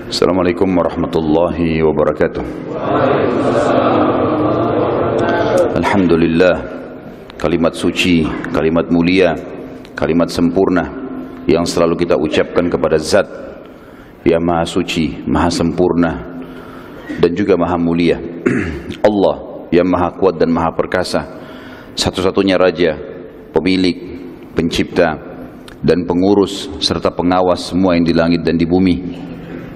Assalamualaikum warahmatullahi wabarakatuh. Alhamdulillah, kalimat suci, kalimat mulia, kalimat sempurna yang selalu kita ucapkan kepada Zat yang Maha Suci, Maha Sempurna dan juga Maha Mulia. Allah yang Maha Kuat dan Maha Perkasa, satu-satunya Raja, Pemilik, Pencipta dan Pengurus serta pengawas semua yang di langit dan di bumi,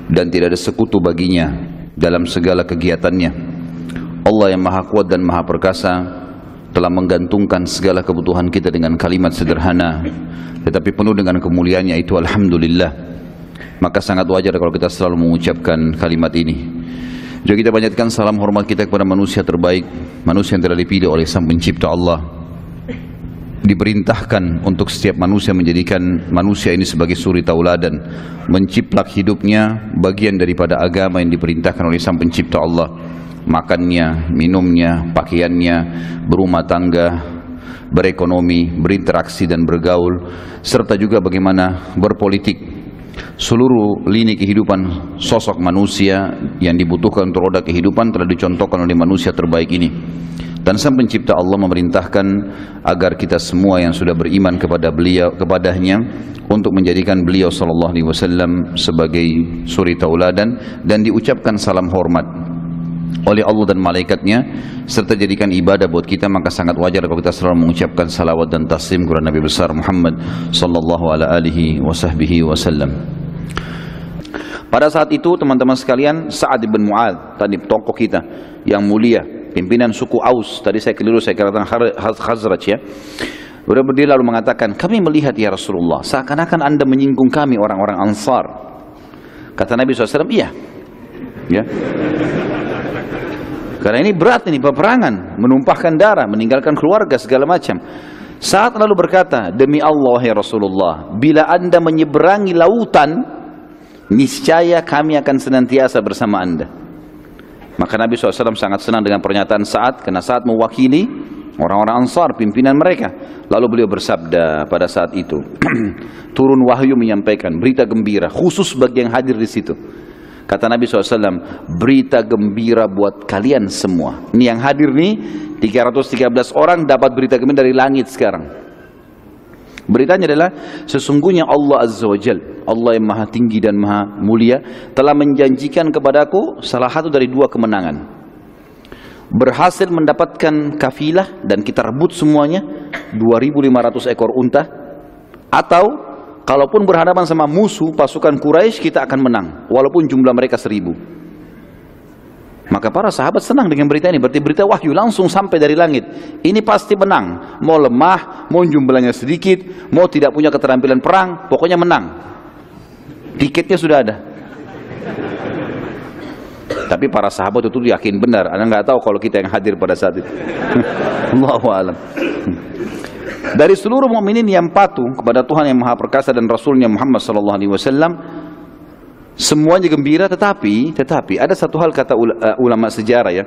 dan tidak ada sekutu baginya dalam segala kegiatannya. Allah yang Maha Kuat dan Maha Perkasa telah menggantungkan segala kebutuhan kita dengan kalimat sederhana tetapi penuh dengan kemuliaannya, itu Alhamdulillah. Maka sangat wajar kalau kita selalu mengucapkan kalimat ini. Juga kita panjatkan salam hormat kita kepada manusia terbaik, manusia yang telah dipilih oleh Sang Pencipta Allah, diperintahkan untuk setiap manusia menjadikan manusia ini sebagai suri tauladan, menciplak hidupnya bagian daripada agama yang diperintahkan oleh Sang Pencipta Allah. Makannya, minumnya, pakaiannya, berumah tangga, berekonomi, berinteraksi dan bergaul, serta juga bagaimana berpolitik. Seluruh lini kehidupan sosok manusia yang dibutuhkan untuk roda kehidupan telah dicontohkan oleh manusia terbaik ini. Dan Sang Pencipta Allah memerintahkan agar kita semua yang sudah beriman kepada beliau, kepadanya, untuk menjadikan beliau sallallahu alaihi wasallam sebagai suri tauladan dan diucapkan salam hormat oleh Allah dan malaikatnya, serta jadikan ibadah buat kita. Maka sangat wajar kalau kita selalu mengucapkan salawat dan taslim kepada Nabi besar Muhammad sallallahu alaihi wasallam. Pada saat itu teman-teman sekalian, Sa'ad bin Mu'adz tadi tokoh kita yang mulia, pimpinan suku Aus, tadi saya keliru, saya katakan Khazraj ya, sudah berdiri lalu mengatakan, kami melihat ya Rasulullah seakan-akan anda menyinggung kami orang-orang Ansar. Kata Nabi SAW, iya ya, karena ini berat, ini peperangan, menumpahkan darah, meninggalkan keluarga segala macam. Saat lalu berkata, demi Allah ya Rasulullah, bila anda menyeberangi lautan, niscaya kami akan senantiasa bersama anda. Maka Nabi SAW sangat senang dengan pernyataan Sa'ad, karena Sa'ad mewakili orang-orang Ansar, pimpinan mereka. Lalu beliau bersabda pada saat itu, turun wahyu menyampaikan berita gembira khusus bagi yang hadir di situ. Kata Nabi SAW, berita gembira buat kalian semua. Ini yang hadir nih, 313 orang dapat berita gembira dari langit sekarang. Beritanya adalah, sesungguhnya Allah Azza wa Jal, Allah yang maha tinggi dan maha mulia, telah menjanjikan kepadaku salah satu dari dua kemenangan. Berhasil mendapatkan kafilah dan kita rebut semuanya 2.500 ekor unta, atau kalaupun berhadapan sama musuh pasukan Quraisy kita akan menang walaupun jumlah mereka 1.000. Maka para sahabat senang dengan berita ini, berarti berita wahyu langsung sampai dari langit. Ini pasti menang, mau lemah, mau jumlahnya sedikit, mau tidak punya keterampilan perang, pokoknya menang. Tiketnya sudah ada. Tapi para sahabat itu yakin benar. Anda nggak tahu kalau kita yang hadir pada saat itu. Allahu a'lam. Dari seluruh mukminin yang patuh kepada Tuhan yang Maha Perkasa dan Rasulnya Muhammad sallallahu alaihi wasallam, semuanya gembira, tetapi ada satu hal kata ulama sejarah ya.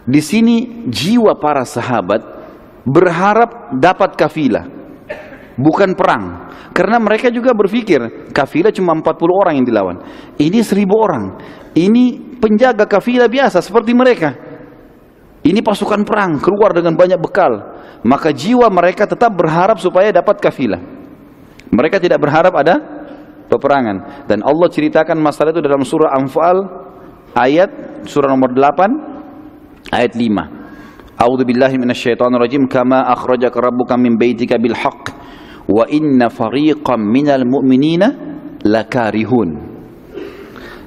Di sini jiwa para sahabat berharap dapat kafilah, bukan perang. Karena mereka juga berpikir kafilah cuma 40 orang yang dilawan. Ini 1.000 orang. Ini penjaga kafilah biasa seperti mereka. Ini pasukan perang, keluar dengan banyak bekal. Maka jiwa mereka tetap berharap supaya dapat kafilah. Mereka tidak berharap ada peperangan. Dan Allah ceritakan masalah itu dalam surah Anfal ayat surah nomor 8 ayat 5. A'udzu billahi minasyaitonir rajim, kama akhrajaka rabbuka min baitika bil haqq wa inna fariqam minal mu'minina lakarihun.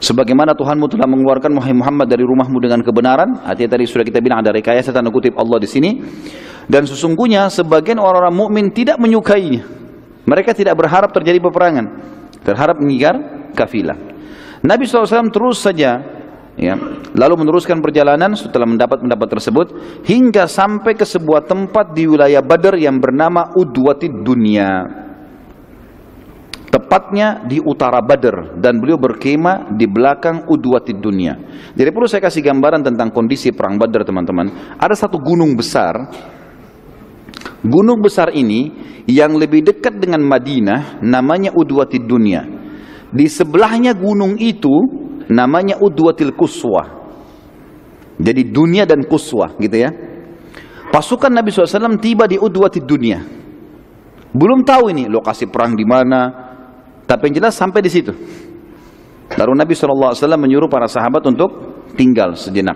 Sebagaimana Tuhanmu telah mengeluarkan Muhammad dari rumahmu dengan kebenaran. Artinya tadi sudah kita bilang ada rekayasa tanda kutip Allah di sini. Dan sesungguhnya sebagian orang-orang mukmin tidak menyukainya. Mereka tidak berharap terjadi peperangan, terharap mengejar kafilah. Nabi SAW terus saja ya, lalu meneruskan perjalanan setelah mendapat pendapat tersebut hingga sampai ke sebuah tempat di wilayah Badar yang bernama Udwatid Dunya, tepatnya di utara Badar, dan beliau berkemah di belakang Udwatid Dunya. Jadi perlu saya kasih gambaran tentang kondisi perang Badar, teman-teman. Ada satu gunung besar. Gunung besar ini yang lebih dekat dengan Madinah namanya Udwatid Dunya. Di sebelahnya gunung itu namanya Udwatil Quswa. Jadi dunia dan Quswa gitu ya. Pasukan Nabi SAW tiba di Udwatid dunia. Belum tahu ini lokasi perang di mana, tapi yang jelas sampai di situ. Lalu Nabi SAW menyuruh para sahabat untuk tinggal sejenak,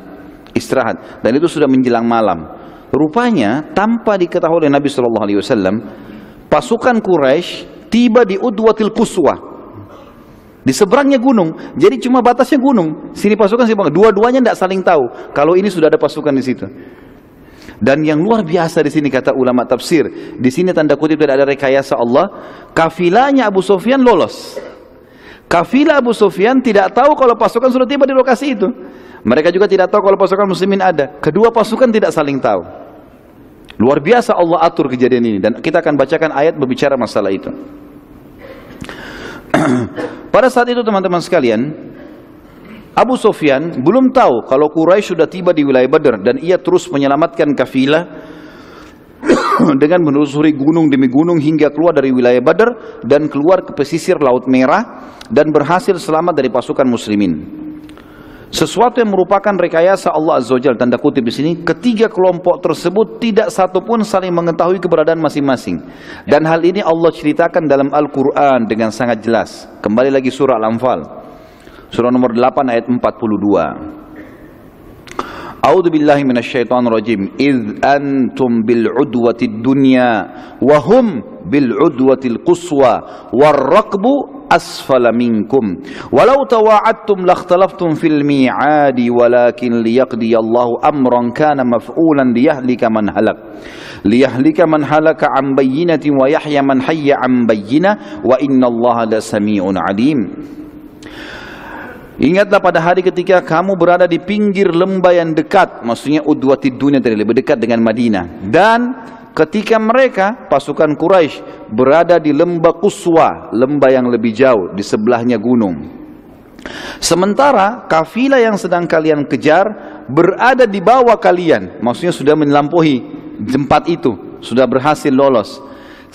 istirahat, dan itu sudah menjelang malam. Rupanya tanpa diketahui oleh Nabi SAW, pasukan Quraisy tiba di Udwatil Quswa, di seberangnya gunung. Jadi cuma batasnya gunung, sini pasukan sini pasukan. Dua-duanya tidak saling tahu kalau ini sudah ada pasukan di situ. Dan yang luar biasa di sini kata ulama tafsir, di sini tanda kutip tidak ada rekayasa Allah. Kafilahnya Abu Sufyan lolos. Kafilah Abu Sufyan tidak tahu kalau pasukan sudah tiba di lokasi itu. Mereka juga tidak tahu kalau pasukan muslimin ada. Kedua pasukan tidak saling tahu. Luar biasa Allah atur kejadian ini, dan kita akan bacakan ayat berbicara masalah itu. Pada saat itu teman-teman sekalian, Abu Sufyan belum tahu kalau Quraisy sudah tiba di wilayah Badr, dan ia terus menyelamatkan kafilah dengan menelusuri gunung demi gunung hingga keluar dari wilayah Badr dan keluar ke pesisir Laut Merah dan berhasil selamat dari pasukan muslimin. Sesuatu yang merupakan rekayasa Allah Azza wa Jalla, tanda kutip di sini, ketiga kelompok tersebut tidak satu pun saling mengetahui keberadaan masing-masing. Dan hal ini Allah ceritakan dalam Al-Quran dengan sangat jelas. Kembali lagi surah Al-Anfal, surah nomor 8 ayat 42. A'udzu billahi minasyaitonir rajim. Idz antum bil udwatid dunya wa hum bil udwatil quswa war raqbu asfala minkum walau tawa'adtum lakhtalaftum fil mi'adi walakin liyaqdiyallahu amran kana maf'ulan liyahlika man halaka an bayyinatin wa yahya man hayya an bayyinah wa innallaha lasami'un alim. Ingatlah pada hari ketika kamu berada di pinggir lembah yang dekat, maksudnya Udwatid dunia tadi, lebih dekat dengan Madinah, dan ketika mereka pasukan Quraisy berada di lembah Quswa, lembah yang lebih jauh di sebelahnya gunung. Sementara kafilah yang sedang kalian kejar berada di bawah kalian, maksudnya sudah melampaui tempat itu, sudah berhasil lolos.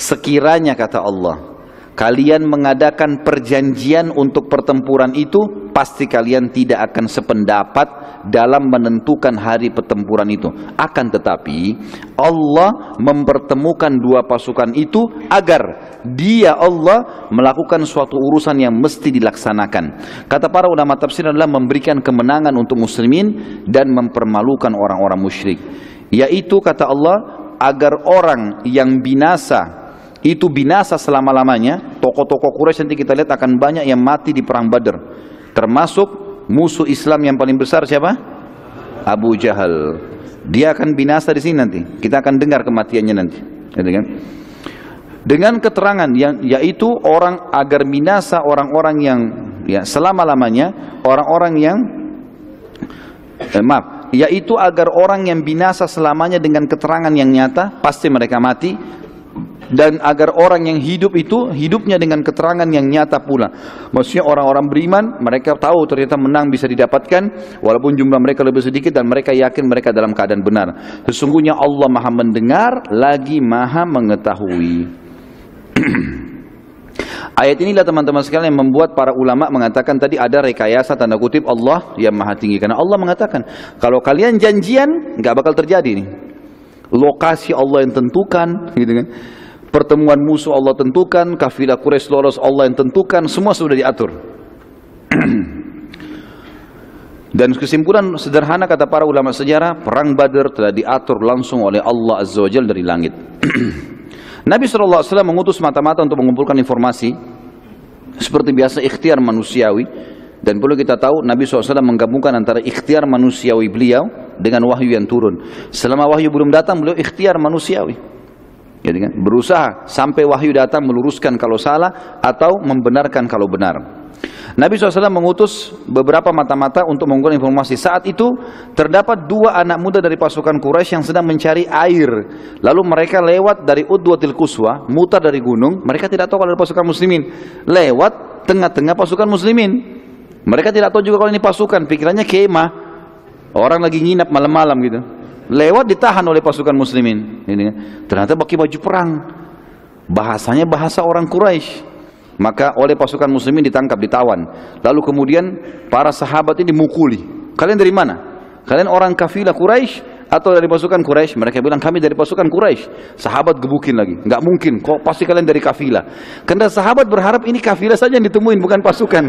Sekiranya kata Allah, kalian mengadakan perjanjian untuk pertempuran itu, pasti kalian tidak akan sependapat dalam menentukan hari pertempuran itu. Akan tetapi Allah mempertemukan dua pasukan itu agar Dia Allah melakukan suatu urusan yang mesti dilaksanakan. Kata para ulama tafsir adalah memberikan kemenangan untuk muslimin dan mempermalukan orang-orang musyrik. Yaitu kata Allah, agar orang yang binasa itu binasa selama-lamanya. Tokoh-tokoh Quraisy nanti kita lihat akan banyak yang mati di perang Badr, termasuk musuh Islam yang paling besar siapa? Abu Jahal. Dia akan binasa di sini nanti. Kita akan dengar kematiannya nanti. Dengan keterangan yang yaitu orang agar binasa orang-orang yang selama-lamanya, orang-orang yang yaitu agar orang yang binasa selamanya dengan keterangan yang nyata, pasti mereka mati. Dan agar orang yang hidup itu hidupnya dengan keterangan yang nyata pula. Maksudnya orang-orang beriman, mereka tahu ternyata menang bisa didapatkan walaupun jumlah mereka lebih sedikit, dan mereka yakin mereka dalam keadaan benar. Sesungguhnya Allah Maha mendengar lagi Maha mengetahui. Ayat inilah teman-teman sekalian yang membuat para ulama mengatakan tadi ada rekayasa tanda kutip Allah yang Maha tinggi. Karena Allah mengatakan kalau kalian janjian nggak bakal terjadi nih. Lokasi Allah yang tentukan, gitu kan. Pertemuan musuh Allah tentukan, kafilah Quraisy lolos Allah yang tentukan, semua sudah diatur. Dan kesimpulan sederhana kata para ulama sejarah, perang Badr telah diatur langsung oleh Allah Azza wa Jalla dari langit. Nabi SAW mengutus mata-mata untuk mengumpulkan informasi. Seperti biasa ikhtiar manusiawi. Dan perlu kita tahu Nabi SAW menggabungkan antara ikhtiar manusiawi beliau dengan wahyu yang turun. Selama wahyu belum datang, beliau ikhtiar manusiawi. Jadi kan, berusaha sampai wahyu datang meluruskan kalau salah atau membenarkan kalau benar. Nabi SAW mengutus beberapa mata-mata untuk mengumpulkan informasi. Saat itu terdapat dua anak muda dari pasukan Quraisy yang sedang mencari air. Lalu mereka lewat dari Udwatil Quswa, mutar dari gunung. Mereka tidak tahu kalau ada pasukan muslimin. Lewat tengah-tengah pasukan muslimin. Mereka tidak tahu juga kalau ini pasukan. Pikirannya kemah, orang lagi nginap malam-malam gitu. Lewat ditahan oleh pasukan muslimin. Ternyata pakai baju perang. Bahasanya bahasa orang Quraisy. Maka oleh pasukan muslimin ditangkap, ditawan. Lalu kemudian para sahabat ini dimukuli. Kalian dari mana? Kalian orang kafilah Quraisy atau dari pasukan Quraisy? Mereka bilang kami dari pasukan Quraisy. Sahabat gebukin lagi. Enggak mungkin, kok pasti kalian dari kafilah. Karena sahabat berharap ini kafilah saja yang ditemuin, bukan pasukan.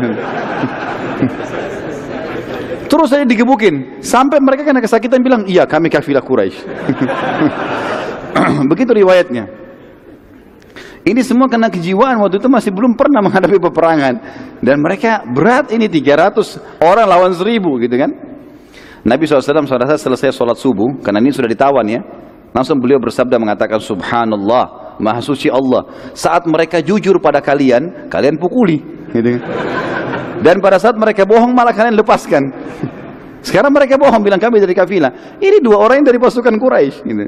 Terus saya digebukin. Sampai mereka kena kesakitan bilang, iya kami kafilah Quraisy. Begitu riwayatnya. Ini semua karena kejiwaan, waktu itu masih belum pernah menghadapi peperangan. Dan mereka berat ini 300 orang lawan 1000 gitu kan. Nabi SAW pada saat selesai sholat subuh, karena ini sudah ditawan ya, langsung beliau bersabda mengatakan, Subhanallah, Maha Suci Allah, saat mereka jujur pada kalian, kalian pukuli gitu kan. Dan pada saat mereka bohong malah kalian lepaskan. Sekarang mereka bohong bilang kami dari kafilah. Ini 2 orang yang dari pasukan Quraisy gitu.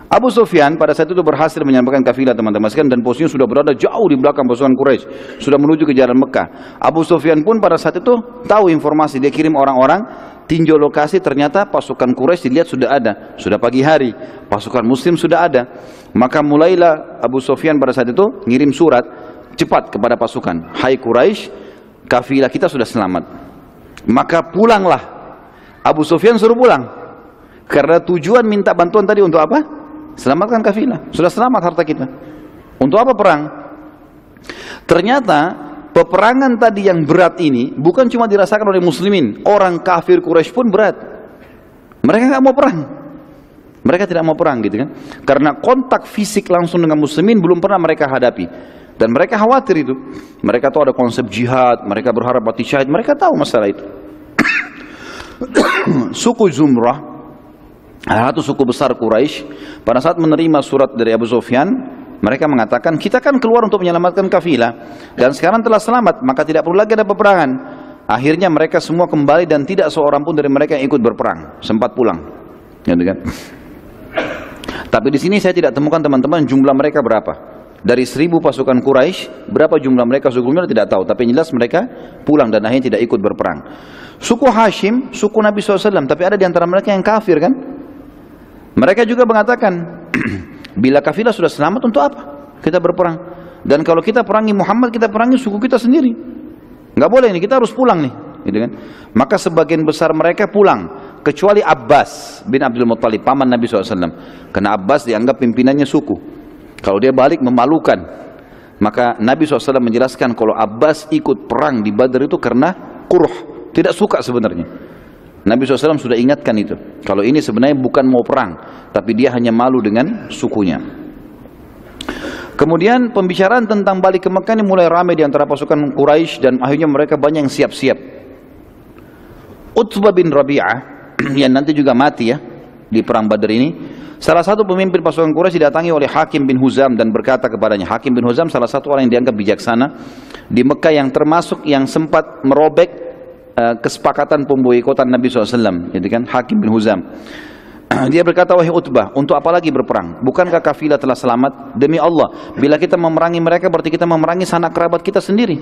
Abu Sufyan pada saat itu berhasil menyampaikan kafilah teman-teman sekalian, dan posisinya sudah berada jauh di belakang pasukan Quraisy, sudah menuju ke jalan Mekah. Abu Sufyan pun pada saat itu tahu informasi, dia kirim orang-orang tinjau lokasi, ternyata pasukan Quraisy dilihat sudah ada, sudah pagi hari, pasukan muslim sudah ada. Maka mulailah Abu Sufyan pada saat itu ngirim surat cepat kepada pasukan, hai Quraisy, kafilah kita sudah selamat. Maka pulanglah. Abu Sufyan suruh pulang, karena tujuan minta bantuan tadi untuk apa? Selamatkan kafilah. Sudah selamat harta kita. Untuk apa perang? Ternyata peperangan tadi yang berat ini bukan cuma dirasakan oleh muslimin, orang kafir Quraisy pun berat. Mereka nggak mau perang. Mereka tidak mau perang gitu kan. Karena kontak fisik langsung dengan muslimin belum pernah mereka hadapi. Dan mereka khawatir itu. Mereka tahu ada konsep jihad, mereka berharap mati syahid, mereka tahu masalah itu. Suku Zumrah, satu suku besar Quraisy, pada saat menerima surat dari Abu Sufyan, mereka mengatakan, kita kan keluar untuk menyelamatkan kafilah, dan sekarang telah selamat, maka tidak perlu lagi ada peperangan. Akhirnya mereka semua kembali dan tidak seorang pun dari mereka yang ikut berperang, sempat pulang. Gitu kan? Tapi di sini saya tidak temukan teman-teman jumlah mereka berapa. Dari 1000 pasukan Quraisy, berapa jumlah mereka sebelumnya tidak tahu, tapi jelas mereka pulang dan akhirnya tidak ikut berperang. Suku Hashim, suku Nabi SAW, tapi ada di antara mereka yang kafir kan? Mereka juga mengatakan, bila kafilah sudah selamat untuk apa kita berperang? Dan kalau kita perangi Muhammad, kita perangi suku kita sendiri. Nggak boleh nih, kita harus pulang nih, gitu kan? Maka sebagian besar mereka pulang, kecuali Abbas bin Abdul Muttalib, paman Nabi SAW. Karena Abbas dianggap pimpinannya suku. Kalau dia balik memalukan. Maka Nabi SAW menjelaskan kalau Abbas ikut perang di Badar itu karena kurh, tidak suka sebenarnya. Nabi SAW sudah ingatkan itu. Kalau ini sebenarnya bukan mau perang, tapi dia hanya malu dengan sukunya. Kemudian pembicaraan tentang balik ke Mekah ini mulai ramai di antara pasukan Quraisy, dan akhirnya mereka banyak yang siap-siap. Utbah bin Rabi'ah yang nanti juga mati ya di perang Badar ini, salah satu pemimpin pasukan Quraisy didatangi oleh Hakim bin Huzam dan berkata kepadanya, Hakim bin Huzam salah satu orang yang dianggap bijaksana di Mekah, yang termasuk yang sempat merobek kesepakatan pemboikotan Nabi SAW, jadi kan Hakim bin Huzam. Dia berkata, wahai Utbah, untuk apa lagi berperang? Bukankah kafilah telah selamat? Demi Allah, bila kita memerangi mereka berarti kita memerangi sanak kerabat kita sendiri.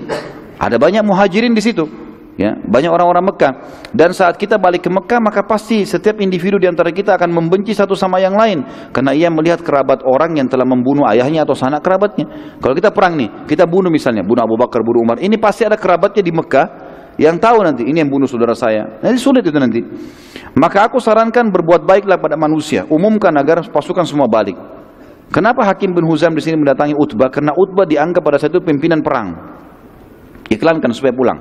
Ada banyak muhajirin di situ, ya, banyak orang-orang Mekah. Dan saat kita balik ke Mekah, maka pasti setiap individu di antara kita akan membenci satu sama yang lain, karena ia melihat kerabat orang yang telah membunuh ayahnya atau sanak kerabatnya. Kalau kita perang nih, kita bunuh misalnya, bunuh Abu Bakar, bunuh Umar, ini pasti ada kerabatnya di Mekah yang tahu nanti ini yang bunuh saudara saya. Nanti sulit itu nanti. Maka aku sarankan berbuat baiklah pada manusia, umumkan agar pasukan semua balik. Kenapa Hakim bin Huzam di sini mendatangi Utbah? Karena Utbah dianggap pada saat itu pimpinan perang. Iklankan supaya pulang.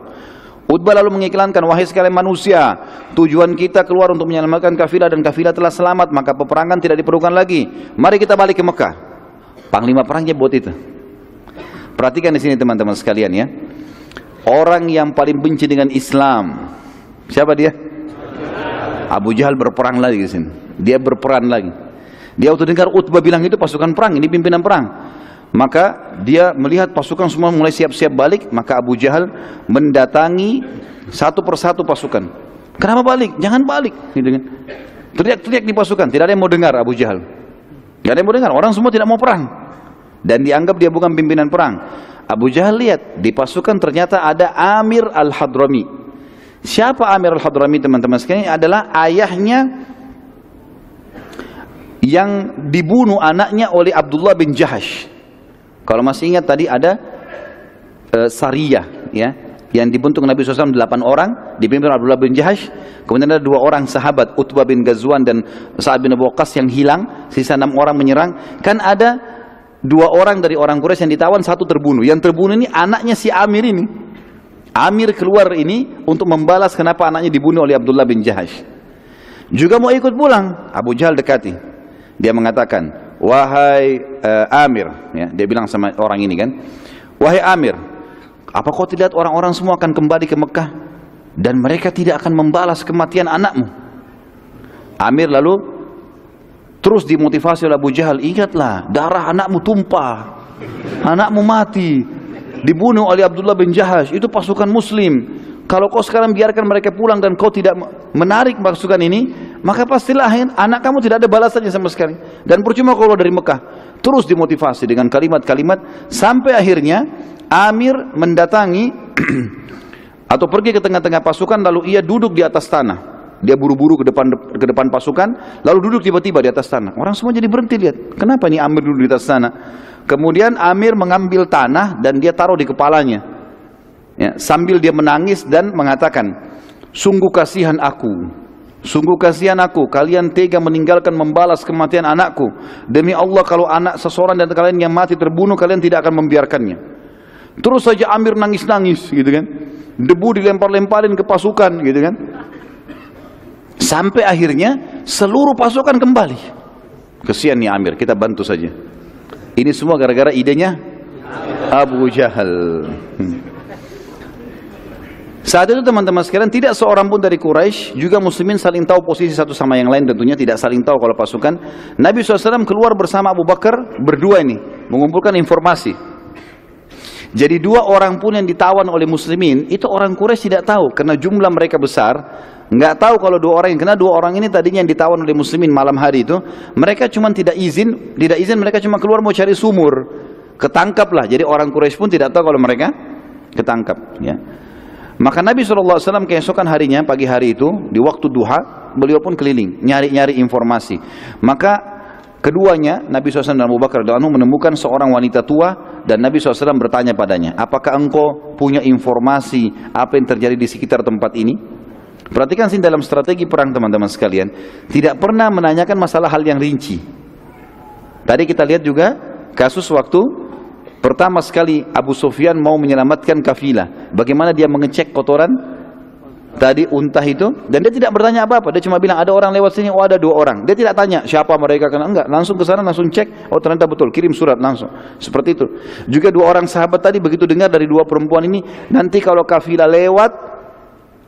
Utbah lalu mengiklankan, wahai sekalian manusia, tujuan kita keluar untuk menyelamatkan kafilah dan kafilah telah selamat, maka peperangan tidak diperlukan lagi. Mari kita balik ke Mekah. Panglima perangnya buat itu. Perhatikan di sini teman-teman sekalian ya. Orang yang paling benci dengan Islam, siapa dia? Abu Jahal berperang lagi di sini. Dia berperan lagi. Dia waktu dengar Utbah bilang itu pasukan perang, ini pimpinan perang. Maka dia melihat pasukan semua mulai siap-siap balik, maka Abu Jahal mendatangi satu persatu pasukan. Kenapa balik? Jangan balik. Teriak-teriak di pasukan, tidak ada yang mau dengar Abu Jahal. Tidak ada yang mau dengar, orang semua tidak mau perang. Dan dianggap dia bukan pimpinan perang. Abu Jahal lihat di pasukan ternyata ada Amir al-Hadrami. Siapa Amir al-Hadrami teman-teman sekalian? Adalah ayahnya yang dibunuh anaknya oleh Abdullah bin Jahash. Kalau masih ingat tadi ada Sariyah, ya, yang dibentuk Nabi SAW 8 orang, dipimpin Abdullah bin Jahash. Kemudian ada 2 orang sahabat, Utbah bin Ghazwan dan Sa'ad bin Abi Waqqas yang hilang, sisa 6 orang menyerang. Kan ada 2 orang dari orang Quraisy yang ditawan, 1 terbunuh. Yang terbunuh ini anaknya si Amir ini. Amir keluar ini untuk membalas kenapa anaknya dibunuh oleh Abdullah bin Jahash. Juga mau ikut pulang, Abu Jahal dekati. Dia mengatakan, wahai Amir, ya, dia bilang sama orang ini kan, wahai Amir, apa kau tidak lihat orang-orang semua akan kembali ke Mekah dan mereka tidak akan membalas kematian anakmu? Amir lalu terus dimotivasi oleh Abu Jahal, ingatlah darah anakmu tumpah, anakmu mati, dibunuh oleh Abdullah bin Jahash, itu pasukan muslim. Kalau kau sekarang biarkan mereka pulang dan kau tidak menarik pasukan ini, maka pastilah anak kamu tidak ada balasannya sama sekali. Dan percuma kalau dari Mekah. Terus dimotivasi dengan kalimat-kalimat sampai akhirnya Amir mendatangi atau pergi ke tengah-tengah pasukan, lalu ia duduk di atas tanah. Dia buru-buru ke depan pasukan, lalu duduk tiba-tiba di atas tanah. Orang semua jadi berhenti lihat, kenapa nih Amir duduk di atas tanah? Kemudian Amir mengambil tanah dan dia taruh di kepalanya, ya, sambil dia menangis dan mengatakan, sungguh kasihan aku. Sungguh kasihan aku, kalian tega meninggalkan membalas kematian anakku. Demi Allah, kalau anak seseorang dan kalian yang mati terbunuh, kalian tidak akan membiarkannya. Terus saja Amir nangis-nangis gitu kan. Debu dilempar-lemparin ke pasukan gitu kan. Sampai akhirnya seluruh pasukan kembali. Kesian nih Amir, kita bantu saja. Ini semua gara-gara idenya Abu Jahal. Saat itu teman-teman sekalian, tidak seorang pun dari Quraisy, juga muslimin saling tahu posisi satu sama yang lain, tentunya tidak saling tahu kalau pasukan. Nabi SAW keluar bersama Abu Bakar berdua ini, mengumpulkan informasi. Jadi 2 orang pun yang ditawan oleh muslimin, itu orang Quraisy tidak tahu, karena jumlah mereka besar, nggak tahu kalau 2 orang yang, karena 2 orang ini tadinya yang ditawan oleh muslimin malam hari itu, mereka cuma tidak izin mereka cuma keluar mau cari sumur, ketangkaplah. Jadi orang Quraisy pun tidak tahu kalau mereka ketangkap, ya. Maka Nabi SAW keesokan harinya, pagi hari itu, di waktu duha, beliau pun keliling, nyari-nyari informasi. Maka keduanya, Nabi SAW dan Abu Bakar menemukan seorang wanita tua, dan Nabi SAW bertanya padanya, apakah engkau punya informasi apa yang terjadi di sekitar tempat ini? Perhatikan sini dalam strategi perang teman-teman sekalian, tidak pernah menanyakan masalah hal yang rinci. Tadi kita lihat juga kasus waktu pertama sekali Abu Sufyan mau menyelamatkan kafilah, bagaimana dia mengecek kotoran tadi unta itu, dan dia tidak bertanya apa-apa, dia cuma bilang ada orang lewat sini, oh ada 2 orang. Dia tidak tanya siapa mereka, karena enggak, langsung ke sana, langsung cek, oh ternyata betul, kirim surat langsung. Seperti itu. Juga 2 orang sahabat tadi begitu dengar dari 2 perempuan ini, nanti kalau kafilah lewat,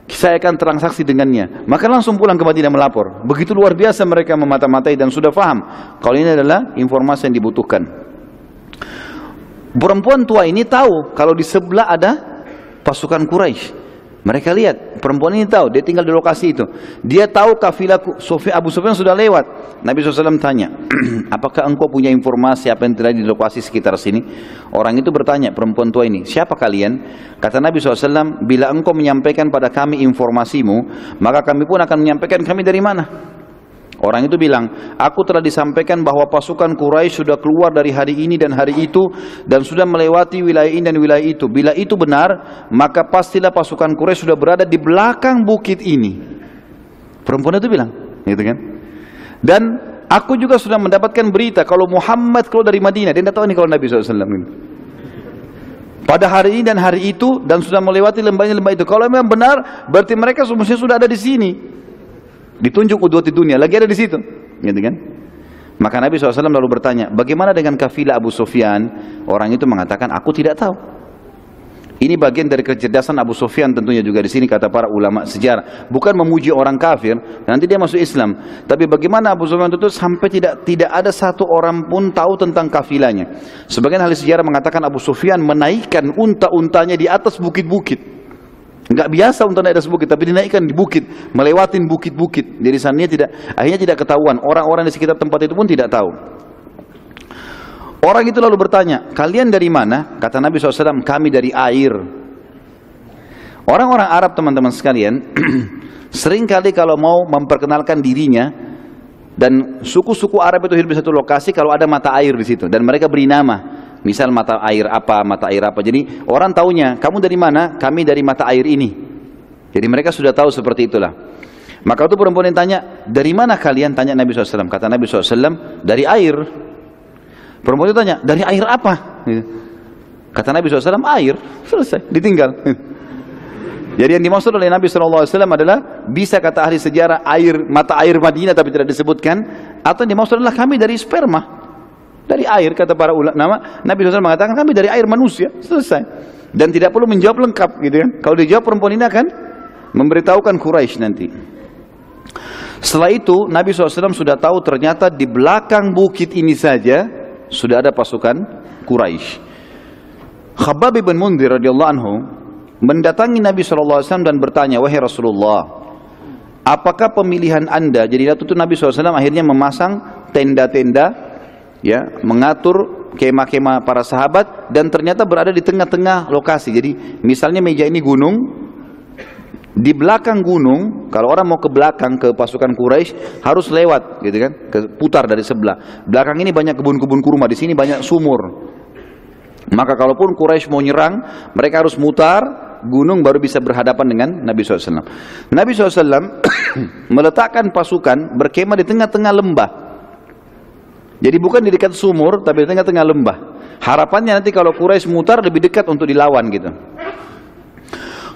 saya akan transaksi dengannya. Maka langsung pulang ke Madinah melapor. Begitu luar biasa mereka memata-matai dan sudah paham kalau ini adalah informasi yang dibutuhkan. Perempuan tua ini tahu kalau di sebelah ada pasukan Quraisy. Mereka lihat, perempuan ini tahu, dia tinggal di lokasi itu. Dia tahu kafilah Abu Sufyan sudah lewat. Nabi SAW tanya, apakah engkau punya informasi apa yang terjadi di lokasi sekitar sini? Orang itu bertanya, perempuan tua ini, siapa kalian? Kata Nabi SAW, bila engkau menyampaikan pada kami informasimu, maka kami pun akan menyampaikan kami dari mana. Orang itu bilang, aku telah disampaikan bahwa pasukan Quraisy sudah keluar dari hari ini dan hari itu, dan sudah melewati wilayah ini dan wilayah itu. Bila itu benar, maka pastilah pasukan Quraisy sudah berada di belakang bukit ini. Perempuan itu bilang, gitu kan? Dan aku juga sudah mendapatkan berita kalau Muhammad keluar dari Madinah. Dia tidak tahu ini kalau Nabi SAW ini. Pada hari ini dan hari itu, dan sudah melewati lembah-lembah itu. Kalau memang benar, berarti mereka semestinya sudah ada di sini. Ditunjuk udwati dunia, lagi ada di situ, gitu kan? Maka Nabi SAW lalu bertanya, bagaimana dengan kafilah Abu Sufyan? Orang itu mengatakan, aku tidak tahu. Ini bagian dari kecerdasan Abu Sufyan tentunya juga di sini kata para ulama sejarah. Bukan memuji orang kafir, nanti dia masuk Islam. Tapi bagaimana Abu Sufyan itu sampai tidak ada satu orang pun tahu tentang kafilahnya. Sebagian ahli sejarah mengatakan Abu Sufyan menaikkan unta-untanya di atas bukit-bukit. Enggak biasa untuk naik atas bukit, tapi dinaikkan di bukit, melewatin bukit-bukit. Jadi sananya akhirnya tidak ketahuan. Orang-orang di sekitar tempat itu pun tidak tahu. Orang itu lalu bertanya, kalian dari mana? Kata Nabi SAW, kami dari air. Orang-orang Arab teman-teman sekalian, seringkali kalau mau memperkenalkan dirinya, dan suku-suku Arab itu hidup di satu lokasi kalau ada mata air di situ, dan mereka beri nama. Misal mata air apa. Jadi orang taunya, kamu dari mana? Kami dari mata air ini. Jadi mereka sudah tahu seperti itulah. Maka itu perempuan yang tanya, dari mana kalian? Tanya Nabi SAW. Kata Nabi SAW, dari air. Perempuan itu tanya, dari air apa? Kata Nabi SAW, air. Selesai, ditinggal. Jadi yang dimaksud oleh Nabi SAW adalah, bisa kata ahli sejarah, mata air Madinah tapi tidak disebutkan, atau yang dimaksud adalah kami dari sperma. Dari air, kata para ulama. Nabi SAW mengatakan kami dari air manusia. Selesai. Dan tidak perlu menjawab lengkap gitu ya. Kalau dijawab, perempuan ini akan memberitahukan Quraisy nanti. Setelah itu Nabi SAW sudah tahu ternyata di belakang bukit ini saja sudah ada pasukan Quraisy. Khabbab bin Mundhir radhiyallahu anhu mendatangi Nabi SAW dan bertanya, wahai Rasulullah, apakah pemilihan anda? Jadi waktu itu Nabi SAW akhirnya memasang tenda-tenda, ya, mengatur kemah-kemah para sahabat, dan ternyata berada di tengah-tengah lokasi. Jadi misalnya meja ini gunung, di belakang gunung, kalau orang mau ke belakang ke pasukan Quraisy harus lewat, gitu kan, putar dari sebelah. Belakang ini banyak kebun-kebun kurma, di sini banyak sumur. Maka kalaupun Quraisy mau nyerang, mereka harus mutar gunung baru bisa berhadapan dengan Nabi SAW. Nabi SAW meletakkan pasukan berkemah di tengah-tengah lembah. Jadi bukan di dekat sumur, tapi di tengah-tengah lembah. Harapannya nanti kalau Quraisy mutar lebih dekat untuk dilawan gitu.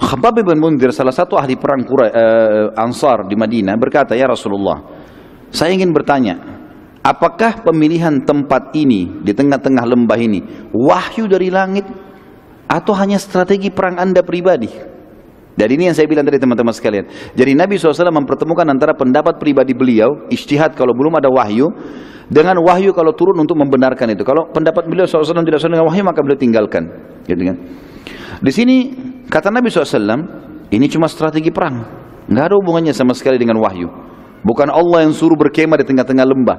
Khabbab bin Mundhir, salah satu ahli perang Ansar di Madinah, berkata, ya Rasulullah, saya ingin bertanya, apakah pemilihan tempat ini di tengah-tengah lembah ini wahyu dari langit atau hanya strategi perang anda pribadi? Dan ini yang saya bilang tadi teman-teman sekalian. Jadi Nabi SAW mempertemukan antara pendapat pribadi beliau, ijtihad kalau belum ada wahyu, dengan wahyu kalau turun untuk membenarkan itu. Kalau pendapat beliau SAW tidak sesuai dengan wahyu, maka beliau tinggalkan. Gitu kan? Di sini kata Nabi SAW, ini cuma strategi perang, nggak ada hubungannya sama sekali dengan wahyu. Bukan Allah yang suruh berkemah di tengah-tengah lembah.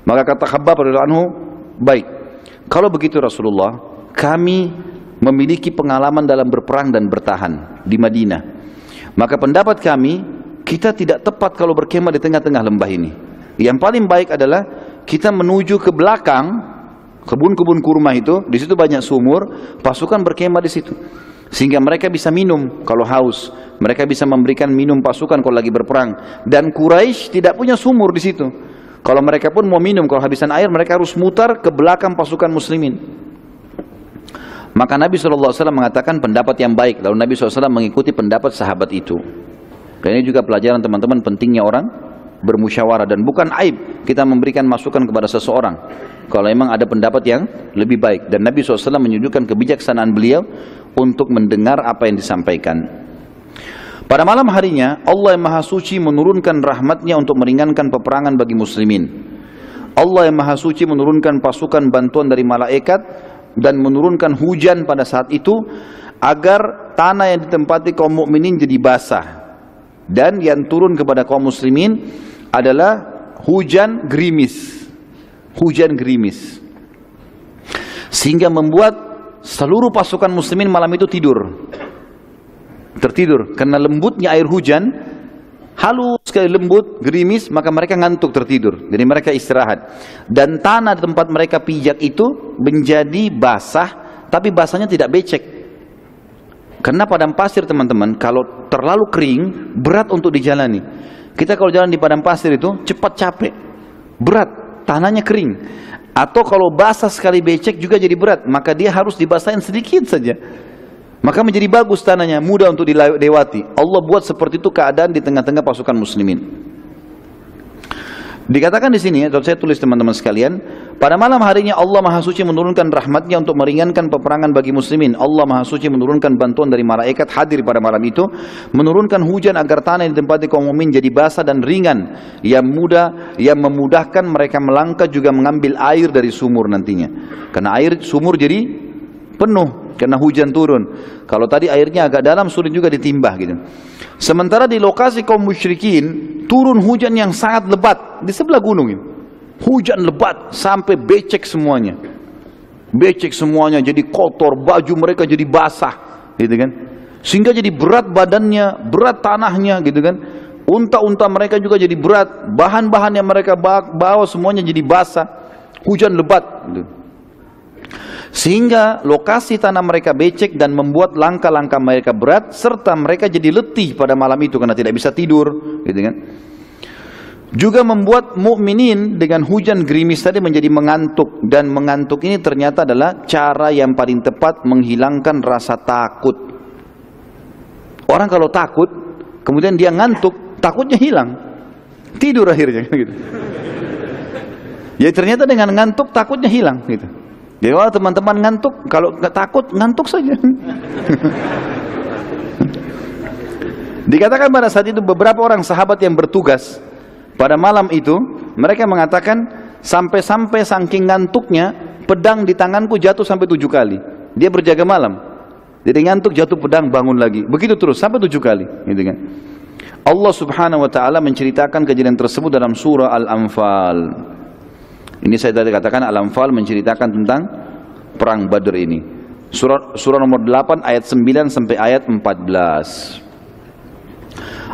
Maka kata Khabbab radhiyallahu anhu, baik, kalau begitu Rasulullah, kami memiliki pengalaman dalam berperang dan bertahan di Madinah. Maka pendapat kami, kita tidak tepat kalau berkemah di tengah-tengah lembah ini. Yang paling baik adalah kita menuju ke belakang kebun-kebun kurma itu, di situ banyak sumur, pasukan berkemah di situ. Sehingga mereka bisa minum kalau haus, mereka bisa memberikan minum pasukan kalau lagi berperang. Dan Quraisy tidak punya sumur di situ. Kalau mereka pun mau minum, kalau habisan air, mereka harus mutar ke belakang pasukan muslimin. Maka Nabi SAW mengatakan pendapat yang baik. Lalu Nabi SAW mengikuti pendapat sahabat itu. Dan ini juga pelajaran teman-teman, pentingnya orang bermusyawarah. Dan bukan aib kita memberikan masukan kepada seseorang kalau memang ada pendapat yang lebih baik. Dan Nabi SAW menunjukkan kebijaksanaan beliau untuk mendengar apa yang disampaikan. Pada malam harinya Allah yang Maha Suci menurunkan rahmatnya untuk meringankan peperangan bagi muslimin. Allah yang Maha Suci menurunkan pasukan bantuan dari malaikat dan menurunkan hujan pada saat itu agar tanah yang ditempati kaum mukminin jadi basah. Dan yang turun kepada kaum muslimin adalah hujan gerimis. Hujan gerimis. Sehingga membuat seluruh pasukan muslimin malam itu tidur. Tertidur karena lembutnya air hujan, halus sekali lembut, gerimis, maka mereka ngantuk tertidur. Jadi mereka istirahat. Dan tanah di tempat mereka pijak itu menjadi basah, tapi basahnya tidak becek. Karena padang pasir teman-teman, kalau terlalu kering, berat untuk dijalani. Kita kalau jalan di padang pasir itu cepat capek, berat, tanahnya kering. Atau kalau basah sekali becek juga jadi berat, maka dia harus dibasahin sedikit saja. Maka menjadi bagus tanahnya, mudah untuk dilewati. Allah buat seperti itu keadaan di tengah-tengah pasukan muslimin. Dikatakan di sini, atau saya tulis teman-teman sekalian, pada malam harinya Allah Maha Suci menurunkan rahmatnya untuk meringankan peperangan bagi muslimin. Allah Maha Suci menurunkan bantuan dari malaikat hadir pada malam itu, menurunkan hujan agar tanah yang ditempati kaum mukmin jadi basah dan ringan, yang memudahkan mereka melangkah juga mengambil air dari sumur nantinya. Karena air sumur jadi penuh karena hujan turun. Kalau tadi airnya agak dalam, sulit juga ditimbah gitu. Sementara di lokasi kaum musyrikin turun hujan yang sangat lebat di sebelah gunung ini. Hujan lebat sampai becek semuanya. Becek semuanya, jadi kotor, baju mereka jadi basah gitu kan. Sehingga jadi berat badannya, berat tanahnya gitu kan. Unta-unta mereka juga jadi berat, bahan-bahan yang mereka bawa semuanya jadi basah. Hujan lebat gitu. Sehingga lokasi tanah mereka becek dan membuat langkah-langkah mereka berat, serta mereka jadi letih pada malam itu karena tidak bisa tidur, gitu kan. Juga membuat mukminin dengan hujan gerimis tadi menjadi mengantuk, dan mengantuk ini ternyata adalah cara yang paling tepat menghilangkan rasa takut. Orang kalau takut, kemudian dia ngantuk, takutnya hilang, tidur akhirnya, gitu. Ya ternyata dengan ngantuk takutnya hilang, gitu. Jadi kalau teman-teman ngantuk, kalau nggak takut ngantuk saja. Dikatakan pada saat itu beberapa orang sahabat yang bertugas pada malam itu, mereka mengatakan sampai-sampai saking ngantuknya pedang di tanganku jatuh sampai 7 kali. Dia berjaga malam, jadi ngantuk, jatuh pedang, bangun lagi, begitu terus sampai 7 kali, gitu kan. Allah Subhanahu Wa Taala menceritakan kejadian tersebut dalam surah Al-Anfal. Ini saya tadi katakan Al-Anfal menceritakan tentang perang Badr ini. Surah nomor 8 ayat 9 sampai ayat 14.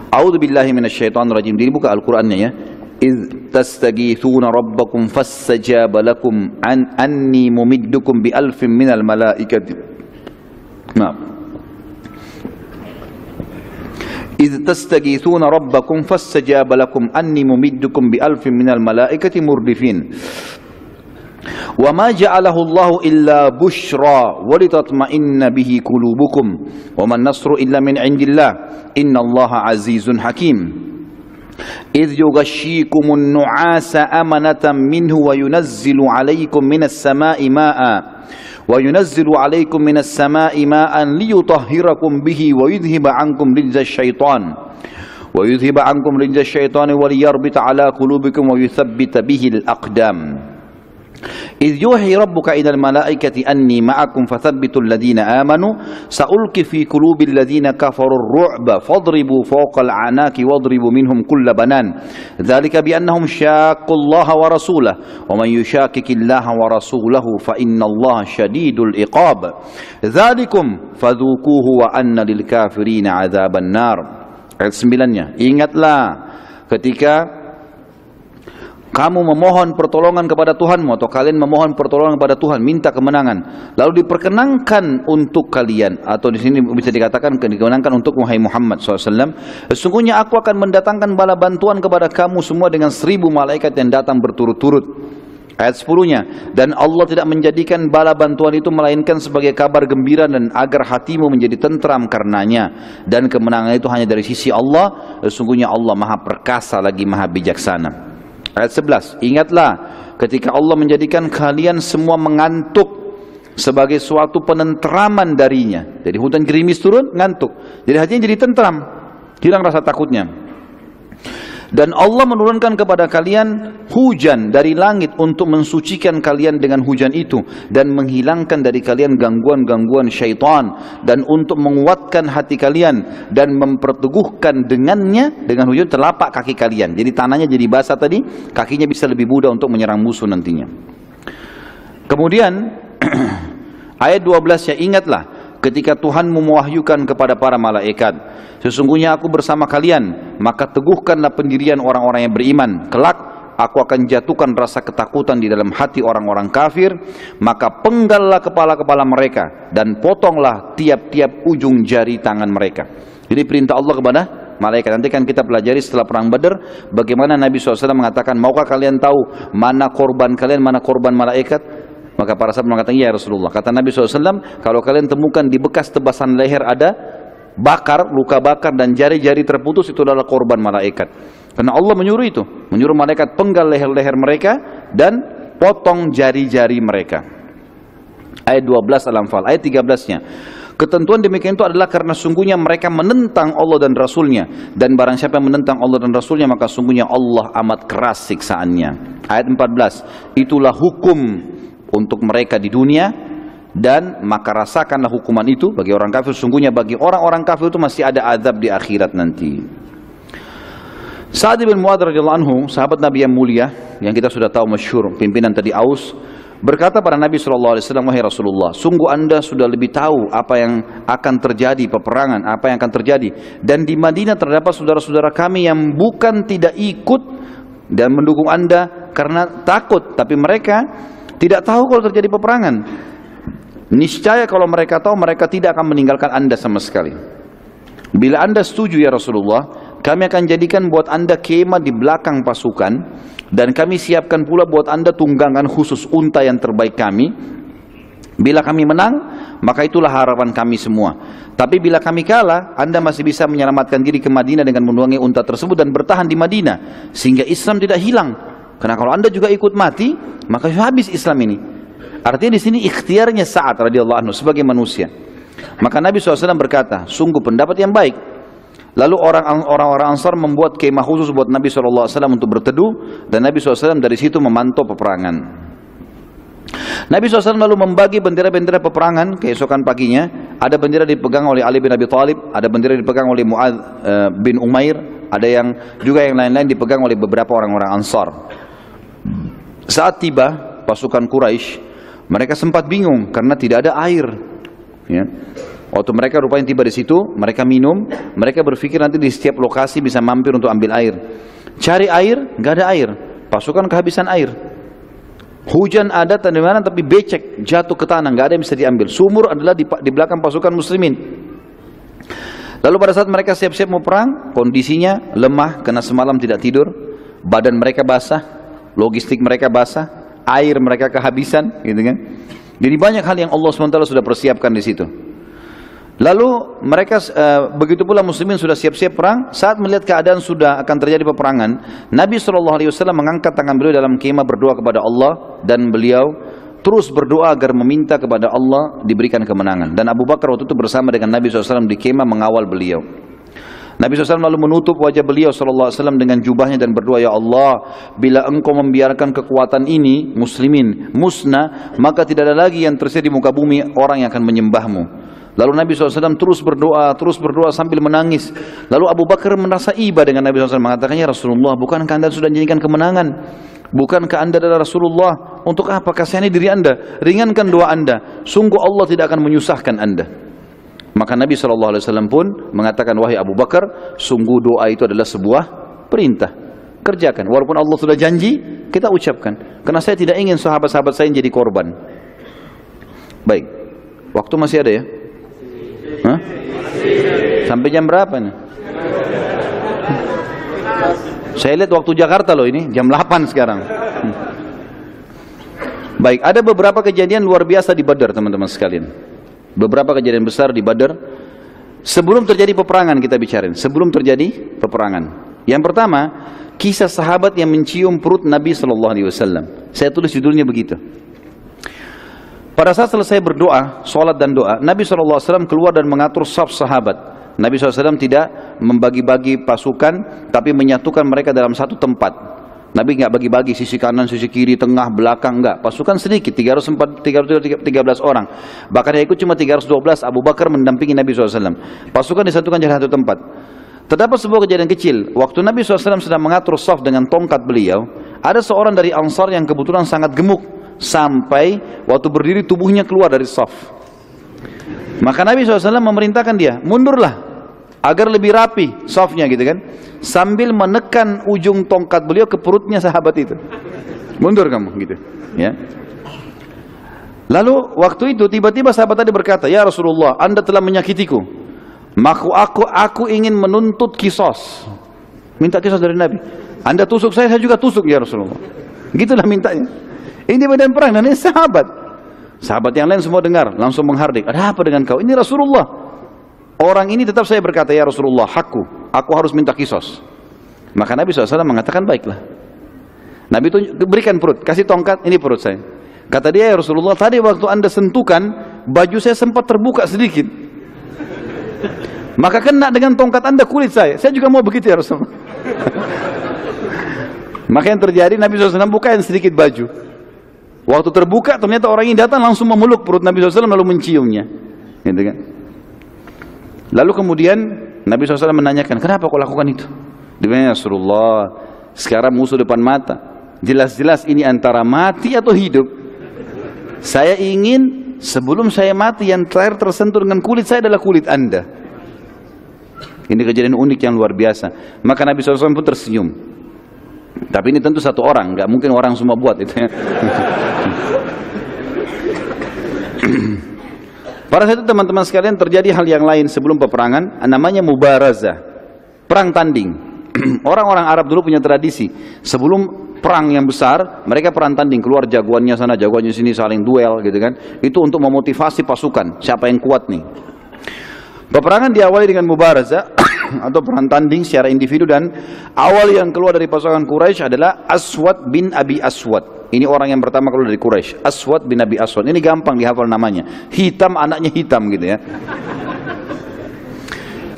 A'udzu billahi minasyaitonir rajim. Dibuka Al-Qur'annya ya. Iz tastaghithuna rabbakum fastajaba lakum anni mumiddukum bi alfin minal malaikati. Maaf. Iz tastaghithuna rabbakum fastajaba lakum anni mumiddukum bi alfin minal malaikati murdifin. Wa ma ja'alahu Allahu illa bushra wa litatma'inna bihi qulubukum wa man nasru illa min 'indillah innallaha 'azizun hakim. Idh yughashshikumun nu'asa amanatan minhu wa yunazzilu 'alaykum minas sama'i ma'a وينزل عليكم من السماء ماء ليطهركم به ويذهب عنكم رجز الشيطان وليربط على قلوبكم ويثبت به الأقدام إذ يوحي ربك إلى الملائكة أني معكم فثبتوا الذين آمنوا سألقي في قلوب الذين كفروا الرعب فاضربوا فوق الأعناق واضربوا منهم كل بنان ذلك بأنهم شاقوا الله ورسوله ومن يشاكك الله ورسوله فإن الله شديد العقاب ذلكم فذوقوه وأن للكافرين عذاب النار. Ayat 9-nya, ingatlah ketika kamu memohon pertolongan kepada Tuhanmu, atau kalian memohon pertolongan kepada Tuhan, minta kemenangan, lalu diperkenankan untuk kalian, atau di sini bisa dikatakan dikenankan untuk Muhammad SAW. Sesungguhnya aku akan mendatangkan bala bantuan kepada kamu semua dengan 1000 malaikat yang datang berturut-turut. Ayat 10-nya, dan Allah tidak menjadikan bala bantuan itu melainkan sebagai kabar gembira dan agar hatimu menjadi tentram karenanya, dan kemenangan itu hanya dari sisi Allah. Sesungguhnya Allah Maha Perkasa lagi Maha Bijaksana. Ayat 11, ingatlah ketika Allah menjadikan kalian semua mengantuk sebagai suatu penentraman darinya. Jadi hujan gerimis turun, ngantuk, jadi hatinya jadi tentram, hilang rasa takutnya. Dan Allah menurunkan kepada kalian hujan dari langit untuk mensucikan kalian dengan hujan itu, dan menghilangkan dari kalian gangguan-gangguan syaitan, dan untuk menguatkan hati kalian dan memperteguhkan dengannya, dengan hujan, telapak kaki kalian. Jadi tanahnya jadi basah tadi, kakinya bisa lebih mudah untuk menyerang musuh nantinya. Kemudian ayat 12 ya, ingatlah ketika Tuhan mewahyukan kepada para malaikat, sesungguhnya aku bersama kalian, maka teguhkanlah pendirian orang-orang yang beriman. Kelak aku akan jatuhkan rasa ketakutan di dalam hati orang-orang kafir, maka penggallah kepala-kepala mereka dan potonglah tiap-tiap ujung jari tangan mereka. Jadi perintah Allah kepada malaikat. Nanti kan kita pelajari setelah perang Badar bagaimana Nabi SAW mengatakan, maukah kalian tahu mana korban kalian, mana korban malaikat? Maka para sahabat mengatakan, ya Rasulullah. Kata Nabi SAW, kalau kalian temukan di bekas tebasan leher ada bakar, luka bakar dan jari-jari terputus, itu adalah korban malaikat. Karena Allah menyuruh itu, menyuruh malaikat penggal leher-leher mereka dan potong jari-jari mereka. Ayat 12 Al-Anfal. Ayat 13-nya, ketentuan demikian itu adalah karena sungguhnya mereka menentang Allah dan Rasulnya, dan barang siapa yang menentang Allah dan Rasulnya, maka sungguhnya Allah amat keras siksaannya. Ayat 14, itulah hukum untuk mereka di dunia, dan maka rasakanlah hukuman itu bagi orang kafir. Sungguhnya bagi orang-orang kafir itu masih ada azab di akhirat nanti. Sa'd bin Mu'adz radhiyallahu anhu, sahabat Nabi yang mulia yang kita sudah tahu masyhur, pimpinan tadi Aus, berkata pada Nabi SAW, wahai Rasulullah, sungguh anda sudah lebih tahu apa yang akan terjadi, peperangan apa yang akan terjadi, dan di Madinah terdapat saudara-saudara kami yang bukan tidak ikut dan mendukung anda karena takut, tapi mereka tidak tahu kalau terjadi peperangan. Niscaya kalau mereka tahu, mereka tidak akan meninggalkan Anda sama sekali. Bila Anda setuju ya Rasulullah, kami akan jadikan buat Anda kemah di belakang pasukan, dan kami siapkan pula buat Anda tunggangan khusus unta yang terbaik kami. Bila kami menang, maka itulah harapan kami semua. Tapi bila kami kalah, Anda masih bisa menyelamatkan diri ke Madinah dengan menunggangi unta tersebut dan bertahan di Madinah, sehingga Islam tidak hilang. Karena kalau Anda juga ikut mati, maka habis Islam ini. Artinya di sini ikhtiarnya Sa'ad radhiyallahu anhu sebagai manusia. Maka Nabi SAW berkata, sungguh pendapat yang baik. Lalu orang-orang Ansar membuat kemah khusus buat Nabi SAW untuk berteduh, dan Nabi SAW dari situ memantau peperangan. Nabi SAW lalu membagi bendera-bendera peperangan. Keesokan paginya ada bendera dipegang oleh Ali bin Abi Thalib, ada bendera dipegang oleh Mu'adz bin Umair, ada yang lain-lain dipegang oleh beberapa orang-orang Ansar. Saat tiba pasukan Quraisy, mereka sempat bingung karena tidak ada air. Ya. Waktu mereka rupanya tiba di situ, mereka minum, mereka berpikir nanti di setiap lokasi bisa mampir untuk ambil air. Cari air, nggak ada air. Pasukan kehabisan air. Hujan ada di mana tapi becek, jatuh ke tanah, nggak ada yang bisa diambil. Sumur adalah di belakang pasukan muslimin. Lalu pada saat mereka siap-siap mau perang, kondisinya lemah karena semalam tidak tidur, badan mereka basah, logistik mereka basah, air mereka kehabisan, gitu kan. Jadi banyak hal yang Allah SWT sudah persiapkan di situ. Lalu mereka begitu pula muslimin sudah siap-siap perang. Saat melihat keadaan sudah akan terjadi peperangan, Nabi SAW mengangkat tangan beliau dalam kemah berdoa kepada Allah, dan beliau terus berdoa agar meminta kepada Allah diberikan kemenangan. Dan Abu Bakar waktu itu bersama dengan Nabi SAW di kemah mengawal beliau. Nabi SAW lalu menutup wajah beliau SAW dengan jubahnya dan berdoa, ya Allah, bila engkau membiarkan kekuatan ini muslimin musnah, maka tidak ada lagi yang tersisa di muka bumi orang yang akan menyembahmu. Lalu Nabi SAW terus berdoa sambil menangis. Lalu Abu Bakar merasa iba dengan Nabi SAW, mengatakan, ya Rasulullah, bukankah Anda sudah menjanjikan kemenangan? Bukankah Anda adalah Rasulullah? Untuk apa? Kasihani diri Anda, ringankan doa Anda. Sungguh Allah tidak akan menyusahkan Anda. Maka Nabi SAW pun mengatakan, wahai Abu Bakar, sungguh doa itu adalah sebuah perintah. Kerjakan. Walaupun Allah sudah janji, kita ucapkan. Karena saya tidak ingin sahabat-sahabat saya jadi korban. Baik. Waktu masih ada ya? Hah? Sampai jam berapa nih? Saya lihat waktu Jakarta loh ini, jam 8 sekarang. Baik, ada beberapa kejadian luar biasa di Badar, teman-teman sekalian. Beberapa kejadian besar di Badar. Sebelum terjadi peperangan kita bicarain. Sebelum terjadi peperangan. Yang pertama, kisah sahabat yang mencium perut Nabi SAW. Saya tulis judulnya begitu. Pada saat selesai berdoa, sholat dan doa, Nabi SAW keluar dan mengatur saf sahabat. Nabi SAW tidak membagi-bagi pasukan, tapi menyatukan mereka dalam satu tempat. Nabi nggak bagi-bagi sisi kanan, sisi kiri, tengah, belakang, enggak. Pasukan sedikit, 313 orang. Bahkan yang ikut cuma 312. Abu Bakar mendampingi Nabi SAW. Pasukan disatukan di satu tempat. Terdapat sebuah kejadian kecil. Waktu Nabi SAW sedang mengatur saf dengan tongkat beliau, ada seorang dari Ansar yang kebetulan sangat gemuk, sampai waktu berdiri tubuhnya keluar dari saf. Maka Nabi SAW memerintahkan dia, mundurlah, agar lebih rapi safnya, gitu kan, sambil menekan ujung tongkat beliau ke perutnya sahabat itu. Mundur kamu, gitu ya. Lalu waktu itu tiba-tiba sahabat tadi berkata, ya Rasulullah, Anda telah menyakitiku, maka aku ingin menuntut kisos. Minta kisos dari Nabi. Anda tusuk saya juga tusuk ya Rasulullah. Gitulah mintanya. Ini medan perang dan ini sahabat. Sahabat yang lain semua dengar, langsung menghardik. Ada apa dengan kau? Ini Rasulullah. Orang ini tetap saya berkata, ya Rasulullah, aku harus minta kisos. Maka Nabi SAW mengatakan, baiklah. Nabi itu berikan perut, kasih tongkat, ini perut saya. Kata dia, ya Rasulullah, tadi waktu Anda sentuhkan, baju saya sempat terbuka sedikit. Maka kena dengan tongkat Anda kulit saya juga mau begitu ya Rasulullah. Maka yang terjadi, Nabi SAW bukain sedikit baju. Waktu terbuka, ternyata orang ini datang langsung memeluk perut Nabi SAW lalu menciumnya. Gitu kan? Lalu kemudian Nabi SAW menanyakan, kenapa kau lakukan itu? Dia bilang, Rasulullah, sekarang musuh depan mata. Jelas-jelas ini antara mati atau hidup. Saya ingin sebelum saya mati yang terakhir tersentuh dengan kulit saya adalah kulit Anda. Ini kejadian unik yang luar biasa. Maka Nabi SAW pun tersenyum. Tapi ini tentu satu orang, nggak mungkin orang semua buat itu ya. Pada saat itu teman-teman sekalian terjadi hal yang lain sebelum peperangan, namanya mubarazah, perang tanding. Orang-orang Arab dulu punya tradisi, sebelum perang yang besar, mereka perang tanding, keluar jagoannya sana, jagoannya sini, saling duel gitu kan. Itu untuk memotivasi pasukan, siapa yang kuat nih. Peperangan diawali dengan mubarazah atau perang tanding secara individu, dan awal yang keluar dari pasukan Quraisy adalah Aswad bin Abi Aswad. Ini orang yang pertama keluar dari Quraisy, Aswad bin Abi Aswad. Ini gampang dihafal namanya, hitam anaknya hitam gitu ya.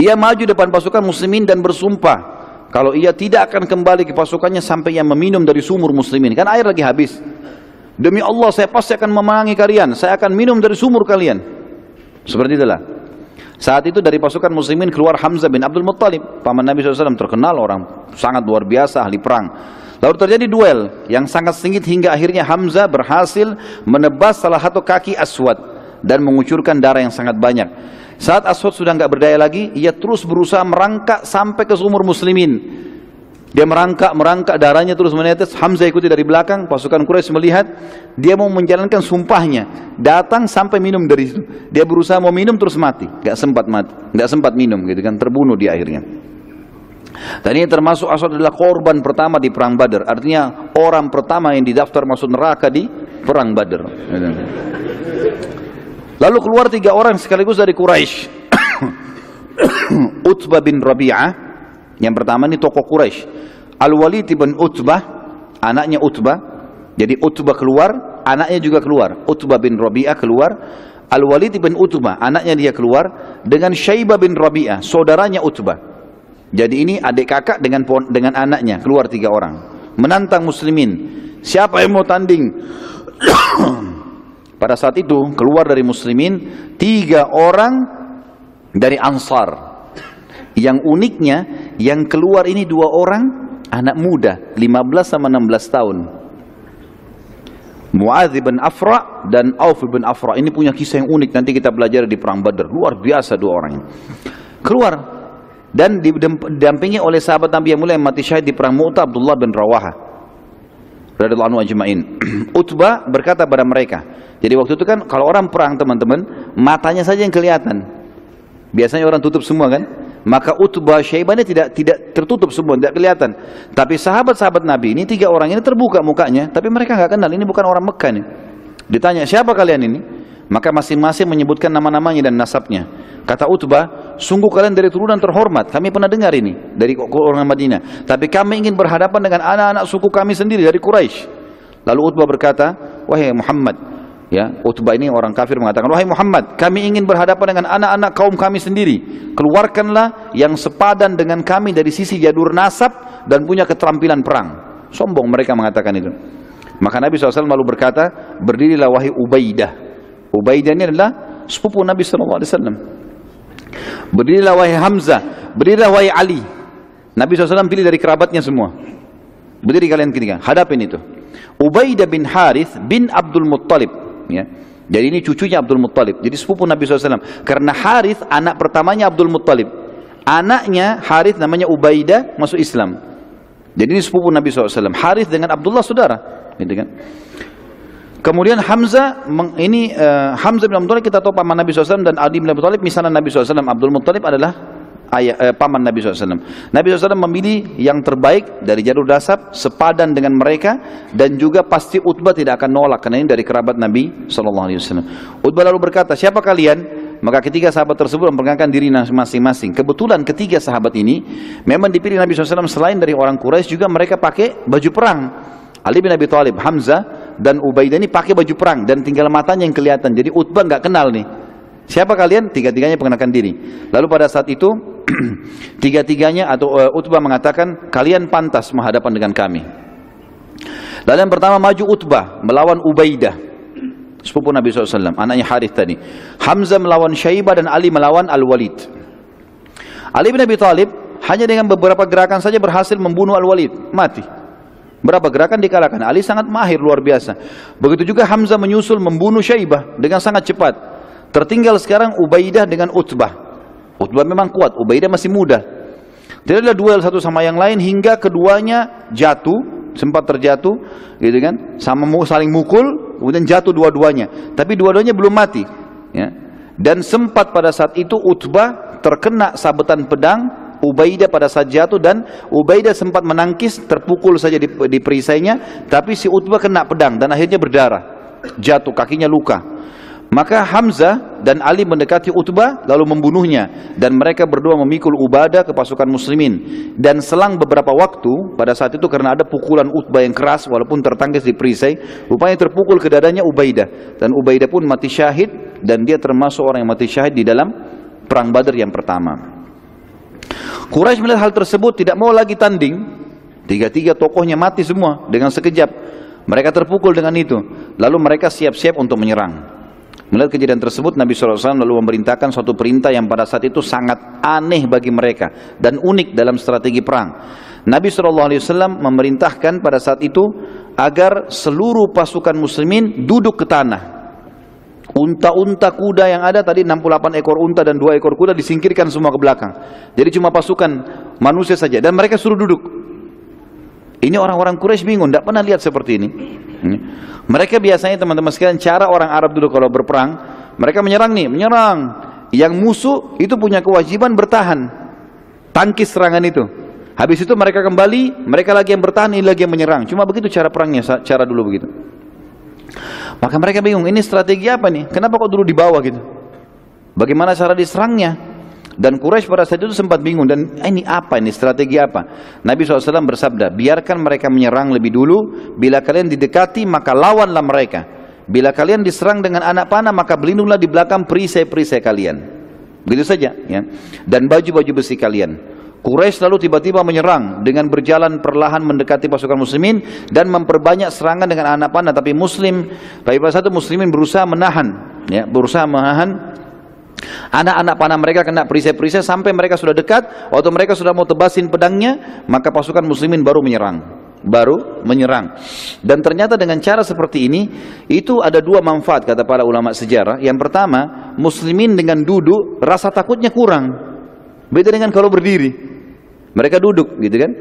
Ia maju depan pasukan muslimin dan bersumpah kalau ia tidak akan kembali ke pasukannya sampai ia meminum dari sumur muslimin. Kan air lagi habis. Demi Allah saya pasti akan memenangi kalian, saya akan minum dari sumur kalian. Seperti itulah. Saat itu dari pasukan muslimin keluar Hamzah bin Abdul Muttalib, paman Nabi SAW, terkenal orang sangat luar biasa, ahli perang. Lalu terjadi duel yang sangat sengit hingga akhirnya Hamzah berhasil menebas salah satu kaki Aswad dan mengucurkan darah yang sangat banyak. Saat Aswad sudah nggak berdaya lagi, ia terus berusaha merangkak sampai ke sumur muslimin. Dia merangkak, darahnya terus menetes. Hamzah ikuti dari belakang. Pasukan Quraisy melihat dia mau menjalankan sumpahnya, datang sampai minum dari situ. Dia berusaha mau minum terus mati, nggak sempat minum gitu kan, terbunuh di akhirnya. Dan ini termasuk Aswad adalah korban pertama di perang Badar. Artinya orang pertama yang didaftar masuk neraka di perang Badar. Lalu keluar 3 orang sekaligus dari Quraisy. Utbah bin Rabi'ah. Yang pertama ini tokoh Quraisy. Al-Walid bin Utbah, anaknya Utbah. Jadi Utbah keluar, anaknya juga keluar. Utbah bin Rabi'ah keluar. Al-Walid bin Utbah, anaknya dia keluar. Dengan Syaibah bin Rabi'ah, saudaranya Utbah. Jadi ini adik kakak dengan anaknya, keluar 3 orang. Menantang muslimin. Siapa yang mau tanding? Pada saat itu keluar dari muslimin 3 orang dari Ansar. Yang uniknya, yang keluar ini 2 orang anak muda, 15 sama 16 tahun. Mu'adz bin Afra dan Auf bin Afra. Ini punya kisah yang unik, nanti kita belajar di perang Badar. Luar biasa 2 orang ini. Keluar dan didampingi oleh sahabat Nabi yang mulia yang mati syahid di perang Mu'tah, Abdullah bin Rawaha radhiyallahu anhu ajma'in. Utbah berkata pada mereka, jadi waktu itu kan kalau orang perang teman-teman, matanya saja yang kelihatan. Biasanya orang tutup semua kan? Maka Utbah, Syaibah ini tidak tertutup semua, tidak kelihatan. Tapi sahabat-sahabat Nabi ini 3 orang ini terbuka mukanya, tapi mereka nggak kenal, ini bukan orang Mekah nih. Ditanya, siapa kalian ini? Maka masing-masing menyebutkan nama-namanya dan nasabnya. Kata Utbah, sungguh kalian dari turunan terhormat, kami pernah dengar ini dari orang Madinah. Tapi kami ingin berhadapan dengan anak-anak suku kami sendiri dari Quraisy. Lalu Utbah berkata, wahai Muhammad, ya, Utbah ini orang kafir mengatakan, wahai Muhammad, kami ingin berhadapan dengan anak-anak kaum kami sendiri. Keluarkanlah yang sepadan dengan kami dari sisi jadur nasab dan punya keterampilan perang. Sombong mereka mengatakan itu. Maka Nabi SAW lalu berkata, berdirilah wahai Ubaidah. Ubaidah ini adalah sepupu Nabi SAW. Berdirilah wahai Hamzah. Berdirilah wahai Ali. Nabi SAW pilih dari kerabatnya semua. Berdiri kalian ketiga, hadapin itu. Ubaidah bin Harith bin Abdul Muttalib. Ya. Jadi ini cucunya Abdul Muttalib. Jadi sepupu Nabi SAW. Karena Harith anak pertamanya Abdul Muttalib. Anaknya Harith namanya Ubaidah masuk Islam. Jadi ini sepupu Nabi SAW. Harith dengan Abdullah saudara. Gitu kan. Kemudian Hamzah, Hamzah bin Abdul Muttalib kita tahu paman Nabi SAW, dan Ali bin Abi Thalib misalnya Nabi SAW. Abdul Muttalib adalah paman Nabi SAW. Nabi SAW memilih yang terbaik dari jalur nasab, sepadan dengan mereka, dan juga pasti Utbah tidak akan nolak karena ini dari kerabat Nabi SAW. Utbah lalu berkata, siapa kalian? Maka ketiga sahabat tersebut memperkenalkan diri masing-masing. Kebetulan ketiga sahabat ini memang dipilih Nabi SAW selain dari orang Quraisy, juga mereka pakai baju perang. Ali bin Abi Thalib, Hamzah dan Ubaidah ini pakai baju perang dan tinggal matanya yang kelihatan. Jadi Utbah nggak kenal nih. Siapa kalian? Tiga-tiganya perkenalkan diri. Lalu pada saat itu tiga-tiganya atau Utbah mengatakan, kalian pantas menghadapan dengan kami. Lalu yang pertama maju Utbah melawan Ubaidah, sepupu Nabi SAW, anaknya Harith tadi. Hamzah melawan Syaibah dan Ali melawan Al-Walid. Ali bin Abi Thalib hanya dengan beberapa gerakan saja berhasil membunuh Al-Walid, mati. Berapa gerakan dikalahkan. Ali sangat mahir, luar biasa. Begitu juga Hamzah menyusul membunuh Syaibah dengan sangat cepat. Tertinggal sekarang Ubaidah dengan Utbah. Utbah memang kuat, Ubaidah masih muda. Tidak ada duel satu sama yang lain hingga keduanya jatuh, sempat terjatuh, gitu kan? Sama saling mukul, kemudian jatuh dua-duanya. Tapi dua-duanya belum mati. Ya. Dan sempat pada saat itu Utbah terkena sabetan pedang Ubaidah pada saat jatuh, dan Ubaidah sempat menangkis, terpukul saja di perisainya, tapi si Utbah kena pedang dan akhirnya berdarah, jatuh, kakinya luka. Maka Hamzah dan Ali mendekati Utbah lalu membunuhnya, dan mereka berdua memikul Ubadah ke pasukan muslimin. Dan selang beberapa waktu pada saat itu, karena ada pukulan Utbah yang keras walaupun tertangkis di perisai, rupanya terpukul ke dadanya Ubaidah, dan Ubaidah pun mati syahid, dan dia termasuk orang yang mati syahid di dalam perang Badar yang pertama. Quraisy melihat hal tersebut tidak mau lagi tanding. Tiga-tiga tokohnya mati semua dengan sekejap. Mereka terpukul dengan itu. Lalu mereka siap-siap untuk menyerang. Melihat kejadian tersebut, Nabi SAW lalu memerintahkan suatu perintah yang pada saat itu sangat aneh bagi mereka dan unik dalam strategi perang. Nabi SAW memerintahkan pada saat itu agar seluruh pasukan muslimin duduk ke tanah. Unta-unta kuda yang ada tadi 68 ekor unta dan 2 ekor kuda disingkirkan semua ke belakang. Jadi cuma pasukan manusia saja, dan mereka suruh duduk. Ini orang-orang Quraisy bingung, tidak pernah lihat seperti ini. Mereka biasanya, teman-teman sekalian, cara orang Arab dulu kalau berperang, mereka menyerang nih, menyerang. Yang musuh itu punya kewajiban bertahan, tangkis serangan itu. Habis itu mereka kembali, mereka lagi yang bertahan, ini lagi yang menyerang. Cuma begitu cara perangnya, cara dulu begitu. Maka mereka bingung, ini strategi apa nih? Kenapa kok dulu di bawah gitu? Bagaimana cara diserangnya? Dan Quraisy pada saat itu sempat bingung, dan ini apa ini, strategi apa? Nabi SAW bersabda, biarkan mereka menyerang lebih dulu, bila kalian didekati maka lawanlah mereka. Bila kalian diserang dengan anak panah maka berlindunglah di belakang perisai-perisai kalian. Begitu saja ya. Dan baju-baju besi kalian. Quraisy lalu tiba-tiba menyerang dengan berjalan perlahan mendekati pasukan muslimin dan memperbanyak serangan dengan anak panah. Tapi pada saat itu muslimin berusaha menahan, ya, anak-anak panah mereka kena perisai-perisai sampai mereka sudah dekat. Waktu mereka sudah mau tebasin pedangnya, maka pasukan muslimin baru menyerang. Dan ternyata dengan cara seperti ini, itu ada dua manfaat kata para ulama sejarah. Yang pertama, muslimin dengan duduk rasa takutnya kurang. Beda dengan kalau berdiri. Mereka duduk gitu kan.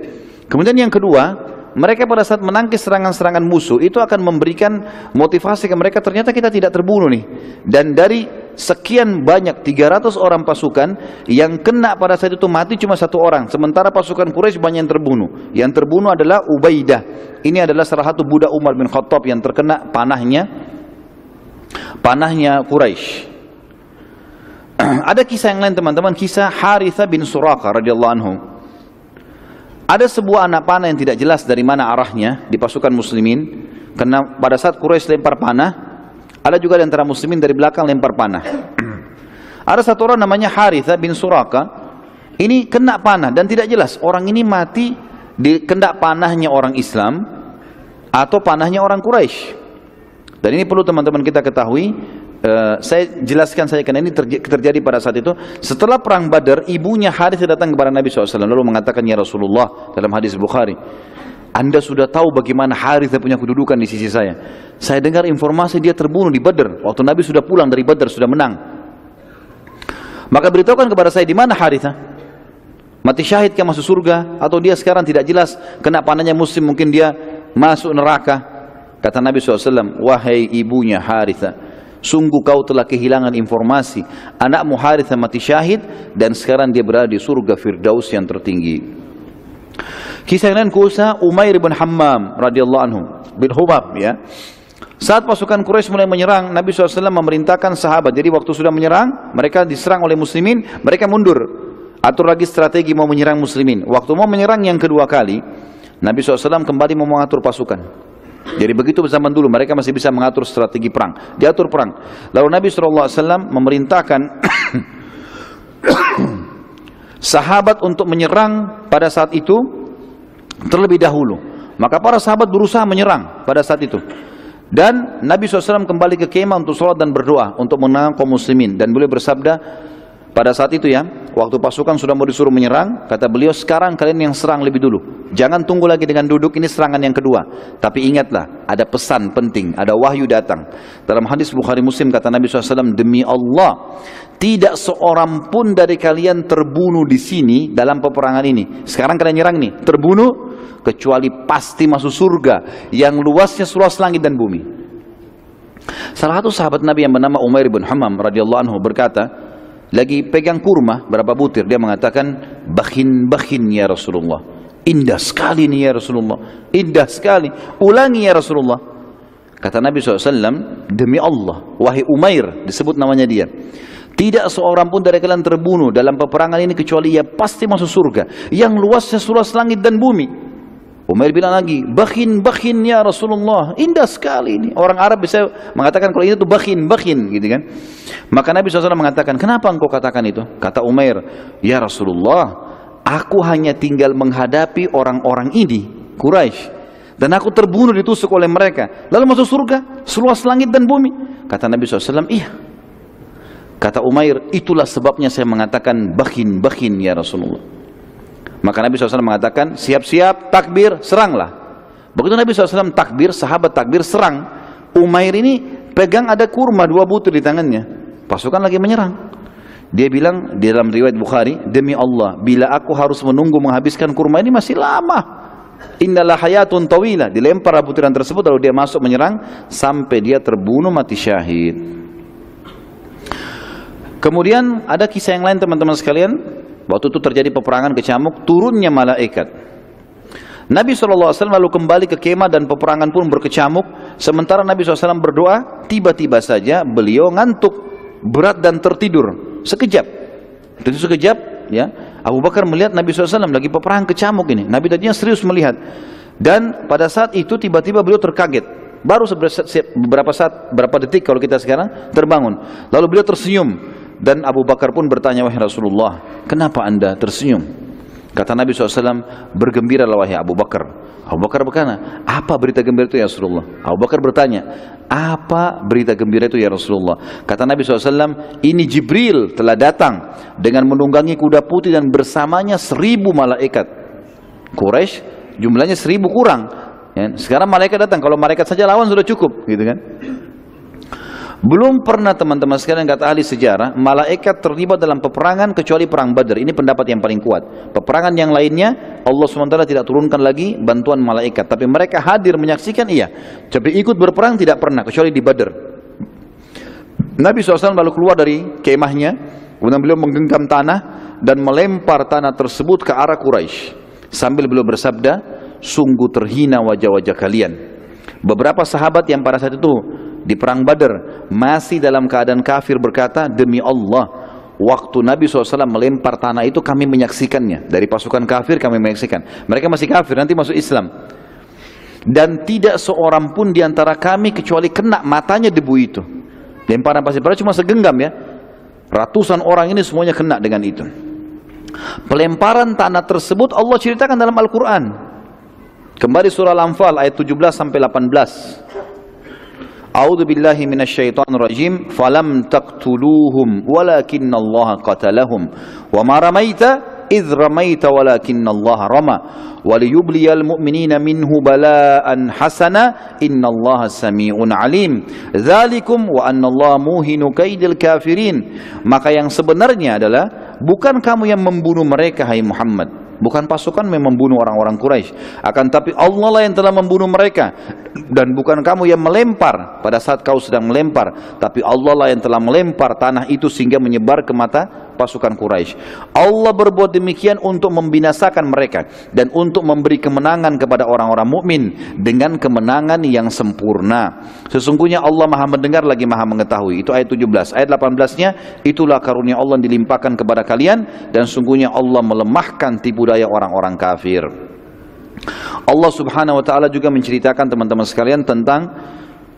Kemudian yang kedua, mereka pada saat menangkis serangan-serangan musuh itu akan memberikan motivasi ke mereka, ternyata kita tidak terbunuh nih. Dan dari sekian banyak 300 orang pasukan yang kena pada saat itu mati cuma 1 orang, sementara pasukan Quraisy banyak yang terbunuh. Yang terbunuh adalah Ubaidah. Ini adalah salah satu budak Umar bin Khattab yang terkena panahnya Quraisy. Ada kisah yang lain teman-teman, kisah Harithah bin Suraqah radhiyallahu anhu. Ada sebuah anak panah yang tidak jelas dari mana arahnya di pasukan muslimin, karena pada saat Quraisy lempar panah, ada juga di antara muslimin dari belakang lempar panah. Ada satu orang namanya Harithah bin Suraqah, ini kena panah dan tidak jelas orang ini mati di kena panahnya orang Islam atau panahnya orang Quraisy. Dan ini perlu teman-teman kita ketahui. Saya jelaskan saja karena ini terjadi pada saat itu. Setelah perang Badar, ibunya Harithah datang kepada Nabi SAW lalu mengatakan, ya Rasulullah, dalam hadis Bukhari, Anda sudah tahu bagaimana Harithah punya kedudukan di sisi saya. Saya dengar informasi dia terbunuh di Badar waktu Nabi sudah pulang dari Badar, sudah menang. Maka beritahukan kepada saya, di mana Harithah? Mati syahid kah, masuk surga, atau dia sekarang tidak jelas kena panahnya muslim, mungkin dia masuk neraka? Kata Nabi SAW, wahai ibunya Harithah, sungguh kau telah kehilangan informasi. Anakmu Harithah mati syahid dan sekarang dia berada di surga Firdaus yang tertinggi. Kisah yang lain, kisah Umair bin Hammam radhiyallahu anhu bin Hubab ya. Saat pasukan Quraisy mulai menyerang, Nabi SAW memerintahkan sahabat. Jadi waktu sudah menyerang, mereka diserang oleh muslimin, mereka mundur. Atur lagi strategi mau menyerang muslimin. Waktu mau menyerang yang kedua kali, Nabi SAW kembali mau mengatur pasukan. Jadi begitu zaman dulu mereka masih bisa mengatur strategi perang, diatur perang. Lalu Nabi SAW memerintahkan sahabat untuk menyerang pada saat itu terlebih dahulu. Maka para sahabat berusaha menyerang pada saat itu. Dan Nabi SAW kembali ke kemah untuk sholat dan berdoa untuk menang kaum muslimin. Dan beliau bersabda pada saat itu ya, waktu pasukan sudah mau disuruh menyerang, kata beliau, sekarang kalian yang serang lebih dulu. Jangan tunggu lagi dengan duduk, ini serangan yang kedua. Tapi ingatlah, ada pesan penting, ada wahyu datang. Dalam hadis Bukhari Muslim kata Nabi SAW, demi Allah, tidak seorang pun dari kalian terbunuh di sini dalam peperangan ini. Sekarang kalian nyerang nih, terbunuh, kecuali pasti masuk surga yang luasnya seluas langit dan bumi. Salah satu sahabat Nabi yang bernama Umair bin Hammam radhiyallahu anhu berkata, lagi pegang kurma berapa butir, dia mengatakan, "Bakhin ya Rasulullah. Indah sekali nih ya Rasulullah. Indah sekali. Ulangi ya Rasulullah." Kata Nabi SAW, "Demi Allah, wahai Umair," disebut namanya dia, "tidak seorang pun dari kalian terbunuh dalam peperangan ini kecuali ia pasti masuk surga yang luasnya seluas langit dan bumi." Umair bilang lagi, bakhin ya Rasulullah, indah sekali ini. Orang Arab bisa mengatakan kalau itu tuh bakhin gitu kan. Maka Nabi SAW mengatakan, "Kenapa engkau katakan itu?" Kata Umair, "Ya Rasulullah, aku hanya tinggal menghadapi orang-orang ini, Quraisy, dan aku terbunuh ditusuk oleh mereka, lalu masuk surga seluas langit dan bumi." Kata Nabi SAW, "Iya." Kata Umair, "Itulah sebabnya saya mengatakan bakhin ya Rasulullah." Maka Nabi SAW mengatakan, "Siap-siap, takbir, seranglah." Begitu Nabi SAW takbir, sahabat takbir, serang. Umair ini pegang ada kurma 2 butir di tangannya. Pasukan lagi menyerang. Dia bilang di dalam riwayat Bukhari, "Demi Allah, bila aku harus menunggu menghabiskan kurma ini masih lama. Innalah hayatun tawila." Dilempar butiran tersebut lalu dia masuk menyerang sampai dia terbunuh mati syahid. Kemudian ada kisah yang lain teman-teman sekalian. Waktu itu terjadi peperangan kecamuk, turunnya malaikat. Nabi SAW lalu kembali ke kemah dan peperangan pun berkecamuk. Sementara Nabi SAW berdoa, tiba-tiba saja beliau ngantuk, berat dan tertidur. Sekejap. Itu sekejap, ya. Abu Bakar melihat Nabi SAW lagi peperangan kecamuk ini. Nabi tadinya serius melihat. Dan pada saat itu tiba-tiba beliau terkaget. Baru beberapa detik kalau kita sekarang terbangun. Lalu beliau tersenyum. Dan Abu Bakar pun bertanya, "Wahai Rasulullah, kenapa anda tersenyum?" Kata Nabi SAW, "Bergembiralah wahai Abu Bakar." Abu Bakar berkata, "Apa berita gembira itu ya Rasulullah?" Abu Bakar bertanya, "Apa berita gembira itu ya Rasulullah?" Kata Nabi SAW, "Ini Jibril telah datang dengan menunggangi kuda putih dan bersamanya 1000 malaikat." Quraisy jumlahnya 1000 kurang. Ya, sekarang malaikat datang, kalau malaikat saja lawan sudah cukup, gitu kan? Belum pernah teman-teman sekalian, kata ahli sejarah, malaikat terlibat dalam peperangan kecuali perang Badar. Ini pendapat yang paling kuat. Peperangan yang lainnya Allah SWT tidak turunkan lagi bantuan malaikat, tapi mereka hadir menyaksikan, iya. Tapi ikut berperang tidak pernah kecuali di Badar. Nabi SAW lalu keluar dari kemahnya, kemudian beliau menggenggam tanah dan melempar tanah tersebut ke arah Quraisy sambil beliau bersabda, "Sungguh terhina wajah-wajah kalian." Beberapa sahabat yang pada saat itu di perang Badar masih dalam keadaan kafir berkata, "Demi Allah, waktu Nabi SAW melempar tanah itu kami menyaksikannya. Dari pasukan kafir kami menyaksikan. Mereka masih kafir, nanti masuk Islam. Dan tidak seorang pun di antara kami kecuali kena matanya debu itu." Lemparan pasir, padahal cuma segenggam ya. Ratusan orang ini semuanya kena dengan itu. Pelemparan tanah tersebut Allah ceritakan dalam Al-Quran. Kembali surah Al-Anfal ayat 17 sampai 18. A'udzu billahi minasyaitonir rajim. Falam taqtuluhum walakinnallaha qatalahum wa ma ramaita idz ramaita walakinnallaha rama waliyubliyal mu'minina minhu bala'an hasana innallaha sami'un alim. Dzalikum wa annallaha muhinu kaidil kafirin. Maka yang sebenarnya adalah bukan kamu yang membunuh mereka hai Muhammad. Bukan pasukan yang membunuh orang-orang Quraisy, akan tapi Allah lah yang telah membunuh mereka. Dan bukan kamu yang melempar pada saat kau sedang melempar, tapi Allah lah yang telah melempar tanah itu sehingga menyebar ke mata pasukan Quraisy. Allah berbuat demikian untuk membinasakan mereka dan untuk memberi kemenangan kepada orang-orang mukmin dengan kemenangan yang sempurna. Sesungguhnya Allah Maha mendengar lagi Maha mengetahui. Itu ayat 17. Ayat 18-nya, itulah karunia Allah yang dilimpahkan kepada kalian dan sungguhnya Allah melemahkan tipu daya orang-orang kafir. Allah Subhanahu wa taala juga menceritakan teman-teman sekalian tentang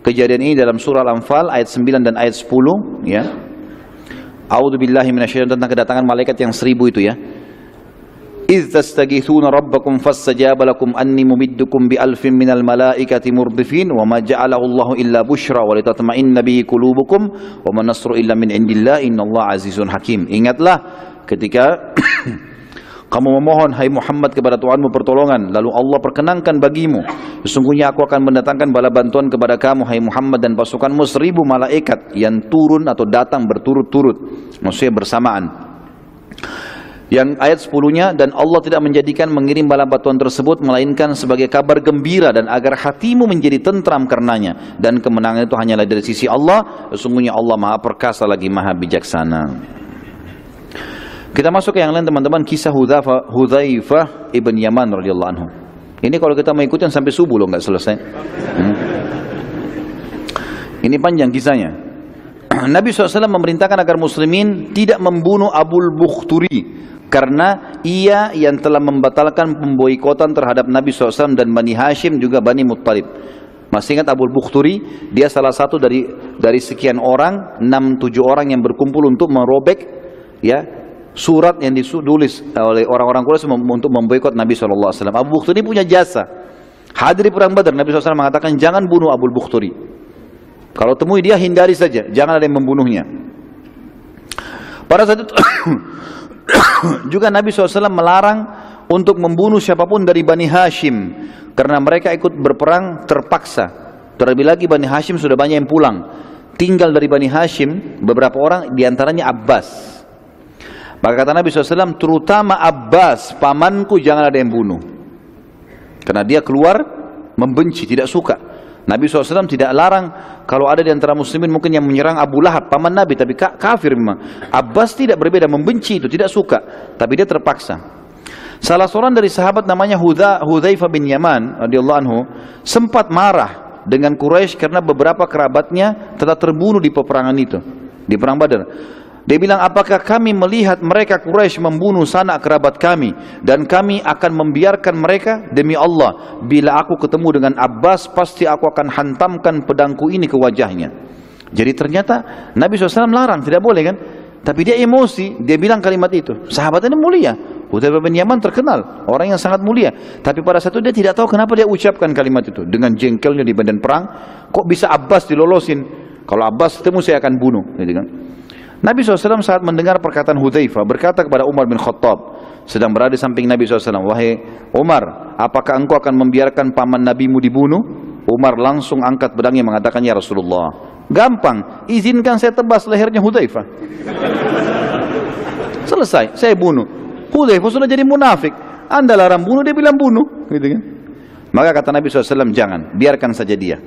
kejadian ini dalam surah Al-Anfal ayat 9 dan ayat 10 ya. A'udzu billahi minasyaitonir tentang kedatangan malaikat yang 1000 itu ya. إذ تستغيثون ربكم فاستجاب لكم أني ممدكم بألف من الملائكة مردفين وما جعله الله إلا بشرى ولتطمئن به قلوبكم وما النصر إلا من عند الله إن الله عزيز حكيم. Ingatlah ketika kamu memohon hai Muhammad kepada Tuhanmu pertolongan, lalu Allah perkenankan bagimu, sesungguhnya aku akan mendatangkan bala bantuan kepada kamu hai Muhammad dan pasukanmu 1000 malaikat yang turun atau datang berturut-turut, maksudnya bersamaan. Yang ayat 10-nya, dan Allah tidak menjadikan mengirim bala bantuan tersebut melainkan sebagai kabar gembira dan agar hatimu menjadi tentram karenanya, dan kemenangan itu hanyalah dari sisi Allah, sesungguhnya Allah Maha Perkasa lagi Maha Bijaksana. Kita masuk ke yang lain teman-teman, kisah Hudzaifah ibn Yaman radhiyallahu anhu. Ini kalau kita mengikuti sampai subuh loh, nggak selesai. Ini panjang kisahnya. Nabi SAW memerintahkan agar muslimin tidak membunuh Abul Bukhturi karena ia yang telah membatalkan pemboikotan terhadap Nabi SAW dan Bani Hashim juga Bani Muttalib. Masih ingat Abul Bukhturi? Dia salah satu dari sekian orang, 6-7 orang yang berkumpul untuk merobek ya surat yang ditulis oleh orang-orang Quraisy untuk memboikot Nabi SAW. Abu Bukhturi punya jasa. Hadir di perang Badar, Nabi SAW mengatakan jangan bunuh Abul Bukhturi. Kalau temui dia hindari saja, jangan ada yang membunuhnya. Pada saat itu juga Nabi SAW melarang untuk membunuh siapapun dari Bani Hashim karena mereka ikut berperang terpaksa. Terlebih lagi Bani Hashim sudah banyak yang pulang. Tinggal dari Bani Hashim beberapa orang, diantaranya Abbas. Maka kata Nabi SAW, terutama Abbas, pamanku, jangan ada yang bunuh. Karena dia keluar membenci, tidak suka. Nabi SAW tidak larang kalau ada di antara muslimin mungkin yang menyerang Abu Lahab, paman Nabi, tapi kafir memang. Abbas tidak berbeda, membenci itu, tidak suka, tapi dia terpaksa. Salah seorang dari sahabat namanya Hudzaifah bin Yaman radhiyallahu anhu sempat marah dengan Quraisy karena beberapa kerabatnya telah terbunuh di peperangan itu, di perang Badar. Dia bilang, apakah kami melihat mereka Quraisy membunuh sanak kerabat kami dan kami akan membiarkan mereka? Demi Allah, bila aku ketemu dengan Abbas pasti aku akan hantamkan pedangku ini ke wajahnya. Jadi ternyata Nabi SAW larang, tidak boleh kan? Tapi dia emosi, dia bilang kalimat itu. Sahabat ini mulia, Hudzaifah bin Yaman terkenal, orang yang sangat mulia. Tapi pada saat itu dia tidak tahu kenapa dia ucapkan kalimat itu. Dengan jengkelnya di medan perang, kok bisa Abbas dilolosin? Kalau Abbas ketemu saya akan bunuh, gitu kan? Nabi SAW saat mendengar perkataan Hudzaifah berkata kepada Umar bin Khattab sedang berada di samping Nabi SAW, wahai Umar, apakah engkau akan membiarkan paman nabimu dibunuh? Umar langsung angkat pedangnya mengatakan, ya Rasulullah, gampang, izinkan saya tebas lehernya Hudzaifah. Selesai, saya bunuh. Hudzaifah sudah jadi munafik, Anda larang bunuh, dia bilang bunuh, gitu kan? Maka kata Nabi SAW, jangan, biarkan saja dia.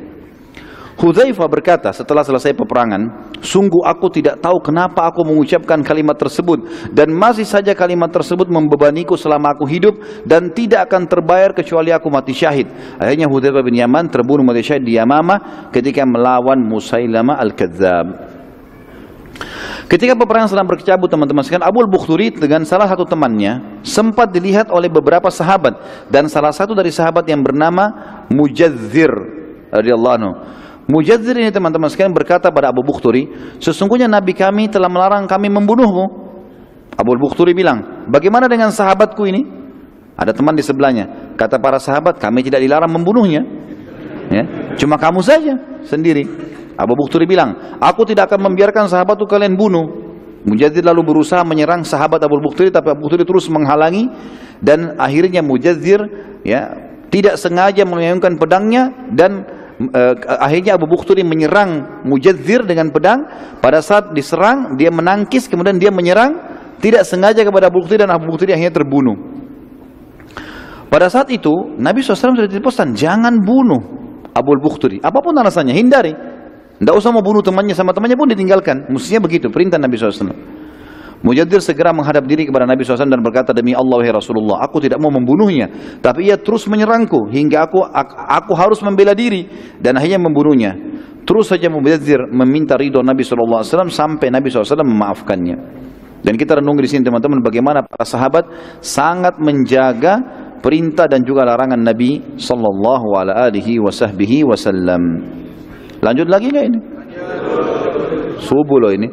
Hudzaifah berkata setelah selesai peperangan, sungguh aku tidak tahu kenapa aku mengucapkan kalimat tersebut dan masih saja kalimat tersebut membebaniku selama aku hidup dan tidak akan terbayar kecuali aku mati syahid. Akhirnya Hudzaifah bin Yaman terbunuh mati syahid di Yamamah ketika melawan Musailamah al-Kadzdzab. Ketika peperangan sedang berkecamuk teman-teman sekalian, Abul Bukhturi dengan salah satu temannya sempat dilihat oleh beberapa sahabat dan salah satu dari sahabat yang bernama Mujadzir radhiyallahu anhu. Mujadzir ini teman-teman sekalian berkata pada Abu Bukhturi, sesungguhnya Nabi kami telah melarang kami membunuhmu. Abu Bukhturi bilang, bagaimana dengan sahabatku ini? Ada teman di sebelahnya. Kata para sahabat, kami tidak dilarang membunuhnya, ya, cuma kamu saja sendiri. Abu Bukhturi bilang, aku tidak akan membiarkan sahabatku kalian bunuh. Mujadzir lalu berusaha menyerang sahabat Abu Bukhturi, tapi Abu Bukhturi terus menghalangi dan akhirnya Mujadzir ya tidak sengaja melayangkan pedangnya dan akhirnya Abu Bukhturi menyerang Mujadzir dengan pedang. Pada saat diserang dia menangkis, kemudian dia menyerang tidak sengaja kepada Abu Bukhturi dan Abu Bukhturi akhirnya terbunuh. Pada saat itu Nabi SAW sudah dipesan jangan bunuh Abu Bukhturi, apapun alasannya hindari. Tidak usah mau bunuh temannya, sama temannya pun ditinggalkan. Mestinya begitu perintah Nabi SAW. Mujadzir segera menghadap diri kepada Nabi SAW dan berkata, demi Allah wahai Rasulullah, aku tidak mau membunuhnya, tapi ia terus menyerangku hingga aku harus membela diri dan akhirnya membunuhnya. Terus saja Mujadzir meminta ridho Nabi SAW sampai Nabi SAW memaafkannya. Dan kita renung di sini teman-teman bagaimana para sahabat sangat menjaga perintah dan juga larangan Nabi SAW. Lanjut lagi nggak ini? Subuh loh ini.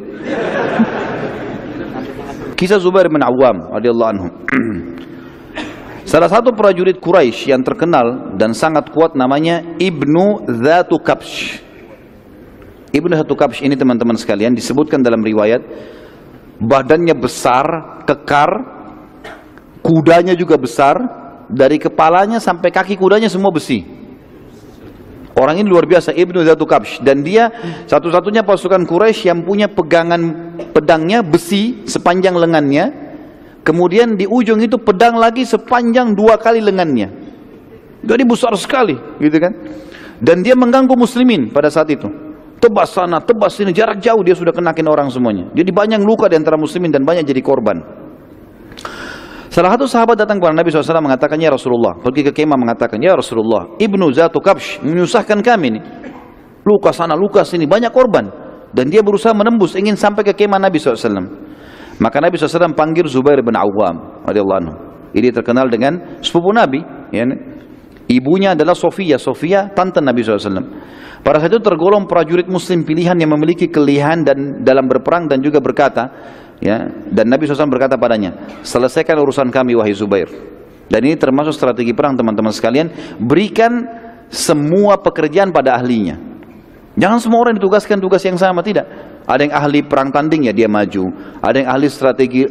Kisah Zubair bin Awam radhiyallahu anhu. Salah satu prajurit Quraisy yang terkenal dan sangat kuat namanya Ibnu Dzatu Kabsh. Ibnu Dzatu Kabsh ini teman-teman sekalian disebutkan dalam riwayat badannya besar, kekar, kudanya juga besar, dari kepalanya sampai kaki kudanya semua besi. Orang ini luar biasa, Ibnu Dzatu Kabsh, dan dia satu-satunya pasukan Quraisy yang punya pegangan pedangnya besi sepanjang lengannya, Kemudian di ujung itu pedang lagi sepanjang 2 kali lengannya. Jadi besar sekali, gitu kan? Dan dia mengganggu muslimin pada saat itu. Tebas sana, tebas sini, jarak jauh dia sudah kenakin orang semuanya. Jadi banyak luka di antara muslimin dan banyak jadi korban. Salah satu sahabat datang kepada Nabi SAW mengatakan, ya Rasulullah, pergi ke kemah mengatakan, ya Rasulullah, Ibnu Zatu Kabsh menyusahkan kami nih. Luka sana, luka sini, banyak korban. Dan dia berusaha menembus, ingin sampai ke kemah Nabi SAW. Maka Nabi SAW panggil Zubair bin Awwam radhiyallahu anhu. Ini terkenal dengan sepupu Nabi, ya. Ibunya adalah Sofia, tante Nabi SAW. Pada saat itu tergolong prajurit muslim pilihan yang memiliki kelihan dan dalam berperang dan juga berkata, ya, dan Nabi SAW berkata padanya, selesaikan urusan kami wahai Zubair. Dan ini termasuk strategi perang teman-teman sekalian, berikan semua pekerjaan pada ahlinya. Jangan semua orang ditugaskan tugas yang sama, tidak. Ada yang ahli perang tanding, ya dia maju. Ada yang ahli strategi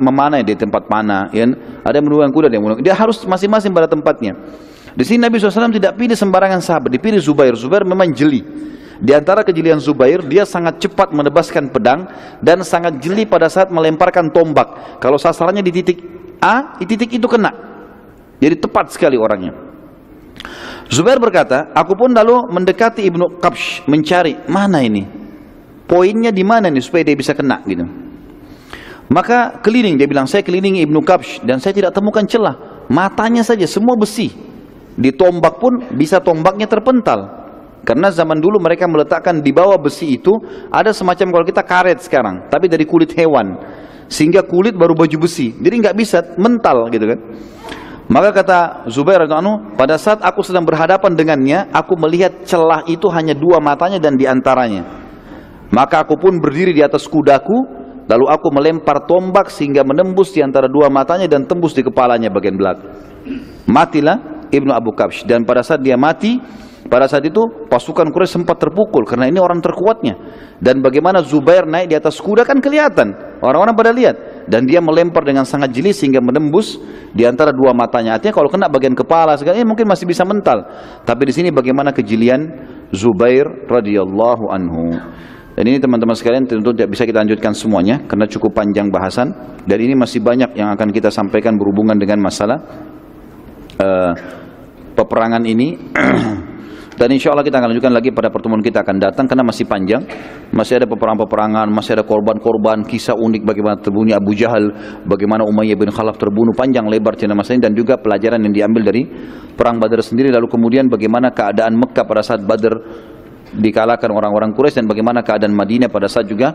memanah di tempat panah, ya. Ada yang menunggang kuda, dia harus masing-masing pada tempatnya. Di sini Nabi SAW tidak pilih sembarangan sahabat, dipilih Zubair. Zubair memang jeli. Di antara kejelian Zubair, dia sangat cepat menebaskan pedang dan sangat jeli pada saat melemparkan tombak. Kalau sasarannya di titik A, di titik itu kena. Jadi tepat sekali orangnya. Zubair berkata, aku pun lalu mendekati Ibnu Kabsh mencari mana ini, poinnya di mana nih supaya dia bisa kena gitu. Maka keliling, dia bilang, saya kelilingi Ibnu Kabsh dan saya tidak temukan celah. Matanya saja semua besi. Ditombak pun bisa tombaknya terpental. Karena zaman dulu mereka meletakkan di bawah besi itu ada semacam kalau kita karet sekarang, tapi dari kulit hewan, sehingga kulit baru baju besi. Jadi nggak bisa mental gitu kan. Maka kata Zubair radhiyallahu, pada saat aku sedang berhadapan dengannya, aku melihat celah itu hanya 2 matanya dan diantaranya. Maka aku pun berdiri di atas kudaku, lalu aku melempar tombak sehingga menembus di antara 2 matanya dan tembus di kepalanya bagian belakang. Matilah Ibnu Abu Kabsh. Dan pada saat dia mati, pada saat itu pasukan Quraisy sempat terpukul karena ini orang terkuatnya. Dan bagaimana Zubair naik di atas kuda kan kelihatan, orang-orang pada lihat. Dan dia melempar dengan sangat jeli sehingga menembus di antara 2 matanya. Artinya kalau kena bagian kepala segala mungkin masih bisa mental. Tapi di sini bagaimana kejelian Zubair radhiyallahu anhu. Dan ini teman-teman sekalian tentu tidak bisa kita lanjutkan semuanya karena cukup panjang bahasan. Dan ini masih banyak yang akan kita sampaikan berhubungan dengan masalah peperangan ini. Dan insya Allah kita akan lanjutkan lagi pada pertemuan kita akan datang karena masih panjang, masih ada peperangan-peperangan, masih ada korban-korban, kisah unik bagaimana terbunuh Abu Jahal, bagaimana Umayyah bin Khalaf terbunuh, panjang lebar cerita masa ini, dan juga pelajaran yang diambil dari perang Badar sendiri. Lalu kemudian bagaimana keadaan Mekah pada saat Badar dikalahkan orang-orang Quraisy dan bagaimana keadaan Madinah pada saat juga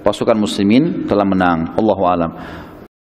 pasukan muslimin telah menang. Allahu a'lam.